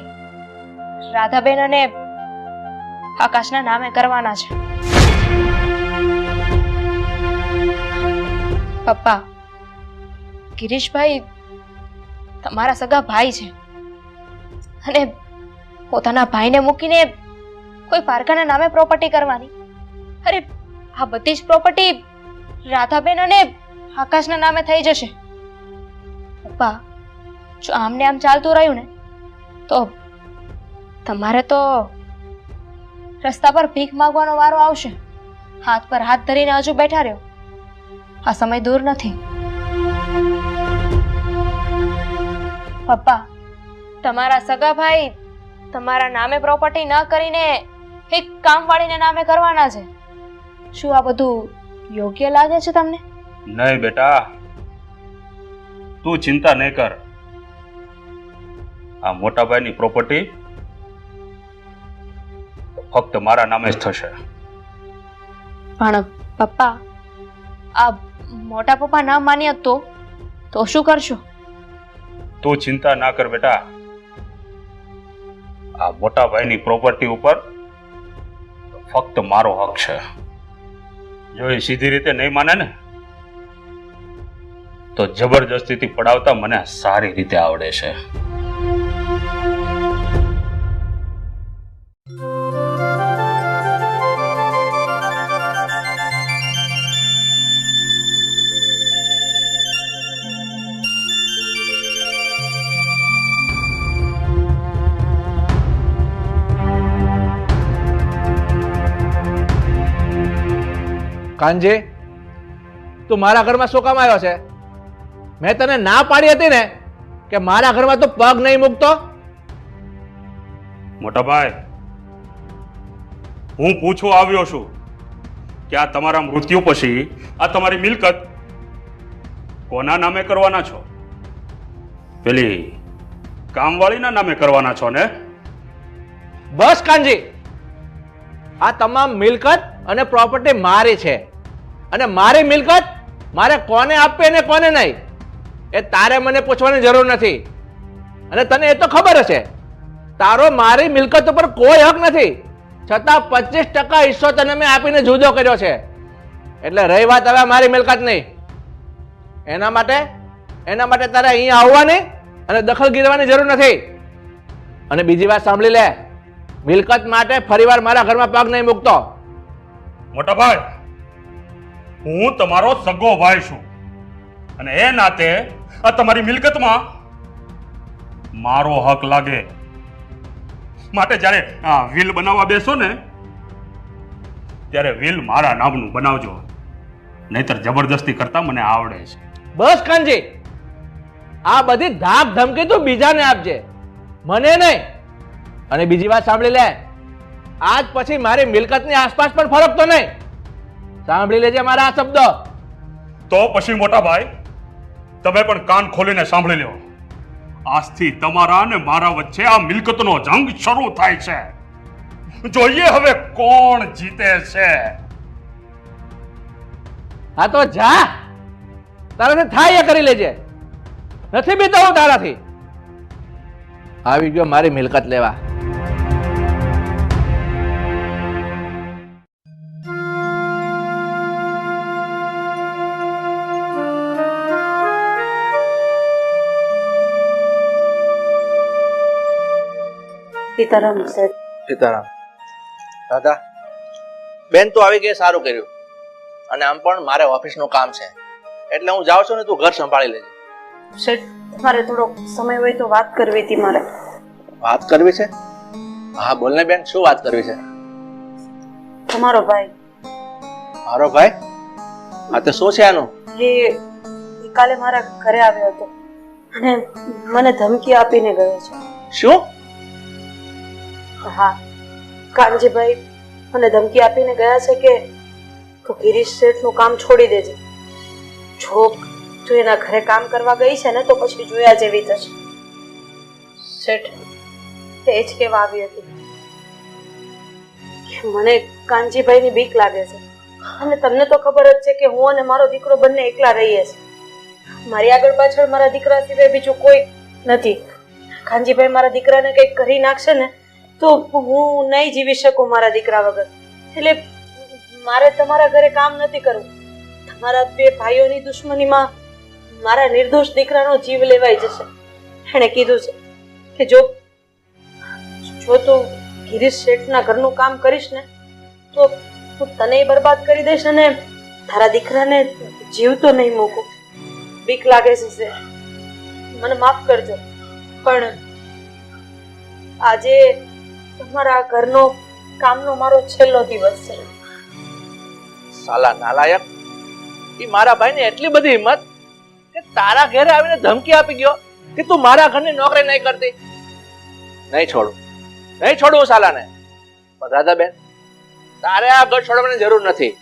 રાધાબેન અને આકાશના નામે કરવાના છે. પપ્પા, ગિરીશભાઈ તમારા સગા ભાઈ છે, અને પોતાના ભાઈને મૂકીને કોઈ પારકાના નામે પ્રોપર્ટી કરવાની? અરે, આ બધી જ પ્રોપર્ટી રાધાબેન અને આકાશના નામે થઈ જશે. પપ્પા, જો આમને આમ ચાલતું રહ્યું ને, તો તમારે તો રસ્તા પર ભીખ માંગવાનો વારો આવશે. હાથ પર હાથ ધરીને હજુ બેઠા રહ્યો. આ સમય દૂર નથી. પપ્પા, તમારા સગા ભાઈ તમારા નામે પ્રોપર્ટી ન કરીને એક કામવાળીને નામે કરવાના છે. શું આ બધું યોગ્ય લાગે છે તમને? નહીં બેટા, તું ચિંતા નહીં કર. આ મોટા ભાઈની પ્રોપર્ટી ફક્ત મારા નામે જ થશે. પણ પપ્પા, આ મોટા પપ્પા ના માન્યા તો શું કરશો? તું ચિંતા ના કર બેટા. આ મોટા ભાઈની પ્રોપર્ટી ઉપર ફક્ત મારો હક છે. જો એ સીધી રીતે નહીં માને ને, તો જબરજસ્તીથી પડાવતા મને સારી રીતે આવડે છે. કાનજી, તું મારા ઘરમાં શું કામ આવ્યો છે? મેં તને ના પાડી હતી ને કે મારા ઘરમાં તો પગ નહીં મૂકતો. મોટા ભાઈ, હું પૂછવા આવ્યો છું કે આ તમારા મૃત્યુ પછી આ તમારી મિલકત કોના નામે કરવાના છો? પેલી કામવાળીના નામે કરવાના છો ને? બસ કાનજી, આ તમામ મિલકત અને પ્રોપર્ટી મારી છે અને મારી મિલકત મારે કોને આપવી ને કોને નહીં એ તારે મને પૂછવાની જરૂર નથી. અને તને એ તો ખબર હશે, તારો મારી મિલકત ઉપર કોઈ હક નથી, છતાં 25% હિસ્સો તને મેં આપીને જુદો કર્યો છે. એટલે રહી વાત હવે મારી મિલકત નહીં, એના માટે તારે અહીંયા આવવાની અને દખલ ગીરવાની જરૂર નથી. અને બીજી વાત સાંભળી લે, મિલકત માટે ફરીવાર મારા ઘરમાં પગ નહીં મૂકતો. મોટા ભાઈ, હું તમારો સગો ભાઈ છું અને એ નાતે આ તમારી મિલકતમાં મારો હક લાગે. માટે જ્યારે આ વિલ બનાવવા બેસો ને ત્યારે વિલ મારા નામનું બનાવજો, નહીતર જબરદસ્તી કરતા મને આવડે છે. બસ કાનજી, આ બધી ધાક ધમકી તું બીજાને આપજે, મને નહીં. અને બીજી વાત સાંભળી લે, આજ પછી મારી મિલકતની આસપાસ પણ ફરકતો નહીં. સાંભળી લેજે મારા આ શબ્દો. તો પછી મોટા ભાઈ, તમે પણ કાન ખોલીને સાંભળી લો. આજથી તમારા અને મારા વચ્ચે આ મિલકતનો જંગ શરૂ થાય છે. જોઈએ હવે કોણ જીતે છે. હા તો જા, તારાથી થાય એ કરી લેજે, નથી બીતો હું તારાથી. આવી ગયો મારી મિલકત લેવા. સીતારામ શેઠ. સીતારામ. દાદા, બેન તો આવી ગઈ, સારું કર્યું. અને આમ પણ મારે ઓફિસનું કામ છે, એટલે હું જાઉં છું ને, તું ઘર સંભાળી લેજે. શેઠ, તમારે થોડો સમય હોય તો વાત કરવી હતી મારે. વાત કરવી છે? હા બોલ ને બેન, શું વાત કરવી છે? તમારો ભાઈ. મારો ભાઈ? હા તો શું છે આનું? એ કાલે મારા ઘરે આવ્યો હતો અને મને ધમકી આપીને ગયો છે. શું? હા, કાનજીભાઈ મને ધમકી આપીને ગયા છે કે તું ગિરીશ શેઠનું કામ છોડી દેજે. જો તું એના ઘરે કામ કરવા ગઈ છે ને તો પછી જોયા જેવી થશે. શેઠ તે જ કહેવા આવી હતી કે મને કાનજીભાઈની બીક લાગે છે. અને તમને તો ખબર જ છે કે હું અને મારો દીકરો બંને એકલા રહીએ છીએ. મારી આગળ પાછળ મારા દીકરા સિવાય બીજું કોઈ નથી. કાનજીભાઈ મારા દીકરાને કંઈક કરી નાખશે ને તો હું નહીં જીવી શકું મારા દીકરા વગર. એટલે મારે તમારા ઘરે કામ નથી કરવું. તમારા બે ભાઈઓની દુશ્મનીમાં મારા નિર્દોષ દીકરાનો જીવ લેવાઈ જશે. એણે કીધું છે કે જો તું ગિરીશ શેઠના ઘરનું કામ કરીશ ને તો હું તને બરબાદ કરી દઈશ અને તારા દીકરાને જીવતો નહીં મૂકું. બીક લાગે છે શેઠ, મને માફ કરજો, પણ આજે તમારા ઘરનો કામનો મારો છેલ્લો દિવસ છે. સાલા નાલાયક, એ મારા ભાઈને એટલી બધી હિંમત કે તારા ઘરે આવીને ધમકી આપી ગયો કે તું મારા ઘરની નોકરી નહીં કરતી. નહીં છોડું હું સાલાને. પણ રાધાબેન, તારે આ ઘર છોડવાની જરૂર નથી,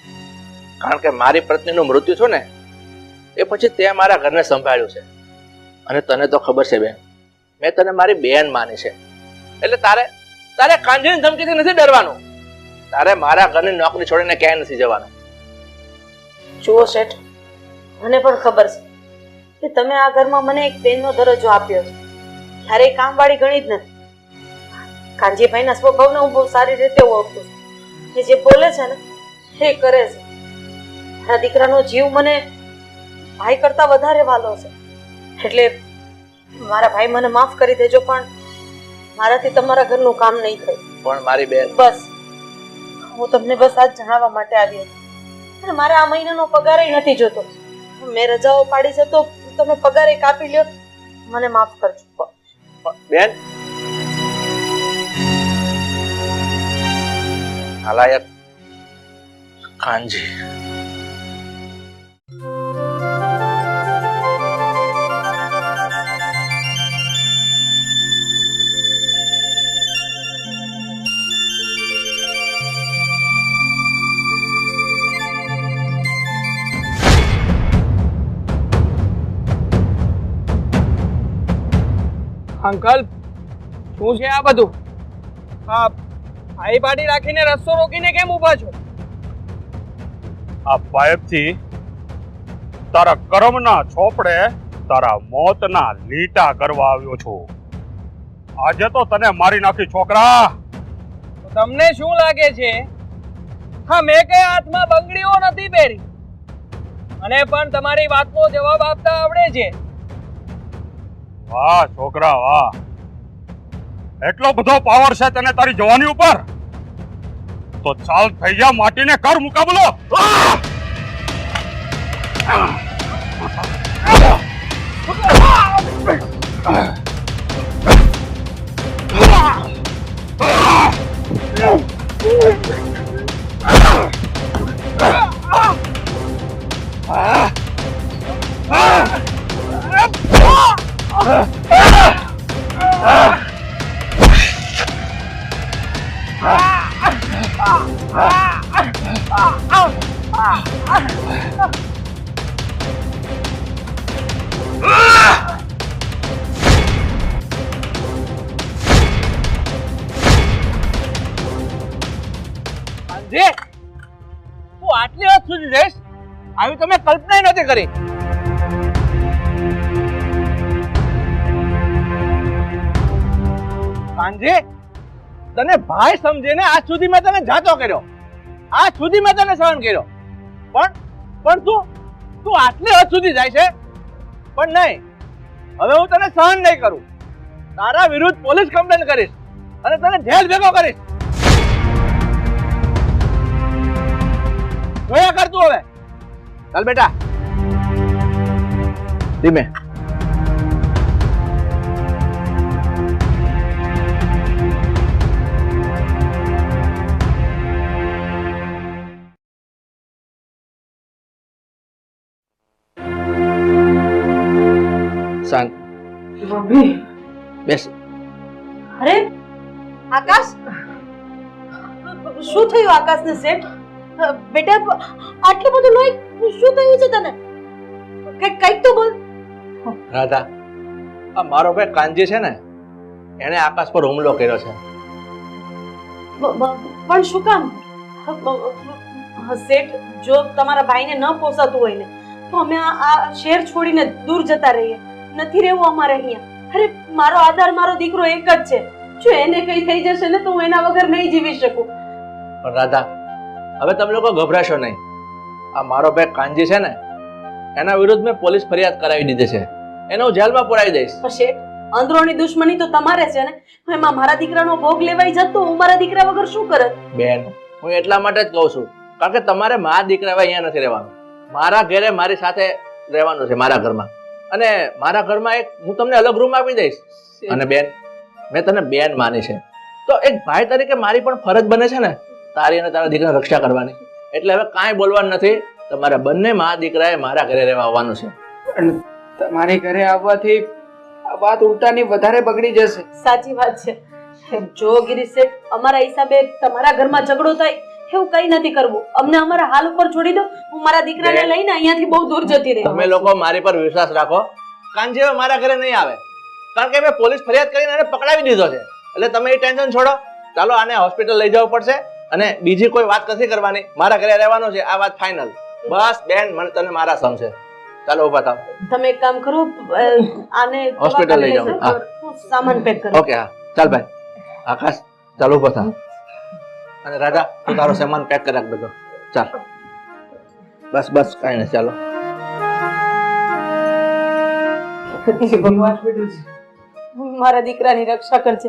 કારણ કે મારી પત્નીનું મૃત્યુ થયું ને એ પછી તે મારા ઘરને સંભાળ્યું છે. અને તને તો ખબર છે બેન, મેં તને મારી બેન માની છે, એટલે તારે કાંજીની ધમકીથી નથી ડરવાનું. તારે મારા ઘરની નોકરી છોડીને ક્યાંય નથી જવાનું. જુઓ શેઠ, મને પણ ખબર છે કે તમે આ ઘરમાં મને એક બેનનો દરજ્જો આપ્યો છે. ક્યારેય કામવાળી ગણી જ નથી. કાનજીભાઈના સ્વભાવને હું બહુ સારી રીતે ઓળખું છું. એ જે બોલે છે ને એ કરે છે. મારા દીકરાનો જીવ મને ભાઈ કરતા વધારે વાલો છે. એટલે મારા ભાઈ મને માફ કરી દેજો, પણ મારાથી તમારા ઘરનું કામ નહીં થાય. પણ મારી બેન, બસ હું તમને બસ આજ જણાવવા માટે આવી હતી. અને મારે આ મહિનાનો પગાર નથી જોતો. મેં રજાઓ પાડી છે તો તમે પગાર કાપી લ્યો, મને માફ કરજો. બેન નાલાયક કાનજી. અંકલ શું છે આ બધું? આ આઈ પાટી રાખીને રસ્તો રોકીને કેમ ઊભા છો? આ પાઇપથી તારા કર્મના ચોપડે તારા મોતના લીટા કરવા આવ્યો છું. આજે તો તને મારી નાખી છોકરા. તમને શું લાગે છે હા મેં કઈ હાથમાં બંગડીઓ નથી પહેરી અને પણ તમારી વાતનો જવાબ આપતા આવડે છે? વાહ છોકરા વાહ, એટલો બધો પાવર છે તને તારી જવાની ઉપર? તો ચાલ થઈ જા, માટીને કર મુકાબલો. જે તું આટલી હદ સુધી જઈશ આવી તમે કલ્પના નથી કરી. કાંજી તને ભાઈ સમજીને આજ સુધી મેં તને જાતો કર્યો, આજ સુધી મેં તને સહન કર્યો, પણ તું આટલી હદ સુધી જાય છે. પણ નહીં, હવે હું તને સહન નહીં કરું. તારા વિરુદ્ધ પોલીસ કમ્પ્લેન કરીશ અને તને જેલ ભેગો કરીશ. જોયા કર તું હવે. ચાલ બેટા ધીમે. શાંત બેસ. અરે આકાશ, શું થયું આકાશને શેઠ? બેટા આટલું બધું લોહી શું થયું છે તને? કઈક તો બોલ. રાધા, આ મારો ભાઈ કાનજી છે ને, એને આકાશ પર હુમલો કર્યો છે. પણ શું કામ? શેઠ, જો તમારા ભાઈને ન પોસાતું હોય ને તો અમે આ શહેર છોડીને દૂર જતા રહીએ. નથી રહેવું અમારે અહીંયા. અરે મારો આધાર મારો દીકરો એક જ છે. જો એને કઈ થઈ જશે ને તો હું એના વગર નહીં જીવી શકું. પણ રાધા, હવે તમે લોકો ગભરાશો નહીં. આ મારો ભાઈ કાનજી છે ને, એના વિરુદ્ધ મેં પોલીસ ફરિયાદ કરાવી દીધી છે. એને હું જેલમાં પુરાવી દઈશ. પણ શેઠ, અંદરોની દુશ્મની તો તમારે છે ને. એમાં મારા દીકરાનો ભોગ લેવાઈ જતો હું મારા દીકરા વગર શું કરત? બેન, હું એટલા માટે જ કહું છું કારણ કે તમારે મારા દીકરા અહીંયા નથી રહેવાનું. મારા ઘરે મારી સાથે રહેવાનું છે, મારા ઘરમાં. અને મારા ઘરમાં એક હું તમને અલગ રૂમ આપી દઈશ. અને બેન, મેં તને બેન માની છે તો એક ભાઈ તરીકે મારી પણ ફરજ બને છે ને તારી અને તારા દીકરાની રક્ષા કરવાની. એટલે હવે કાંઈ બોલવાનું નથી. તમારા બંને મા દીકરાએ મારા ઘરે રહેવા આવવાનું છે. પણ તમારી ઘરે આવવાથી આ વાત ઉલટાની વધારે બગડી જશે. સાચી વાત છે. જો ગિરીશ શેઠ, અમારા હિસાબે તમારા ઘરમાં ઝઘડો થાય એવું કઈ નથી કરવું. અમને અમારા હાલ ઉપર છોડી દો. હું મારા દીકરાને લઈને અહીંયાથી બહુ દૂર જતી રહી. તમે લોકો મારી પર વિશ્વાસ રાખો. કાનજી હવે મારા ઘરે નહીં આવે કારણ કે મેં પોલીસ ફરિયાદ કરીને એને પકડાવી દીધો છે. એટલે તમે એ ટેન્શન છોડો. ચાલો આને હોસ્પિટલ લઈ જવું પડશે અને બીજી કોઈ વાત નથી કરવાની. મારા ઘરે રહેવાનું છે, આ વાત ફાઇનલ. બસ બેન, મને તને મારા સમ છે. ચાલો ઉભા થાવ. તમે એક કામ કરો, આને હોસ્પિટલ લઈ જાઓ. હા, હું સામાન પેક કરું. ઓકે. હા ચાલ ભાઈ. આકાશ, ચાલો ઉભા થાવ. અને રાધા, તું તારો સામાન પેક કરી રાખ બધો. ચાલ બસ બસ, કાંઈ નહીં. ચાલો. ભગવાન મારા દીકરાની રક્ષા કરજે.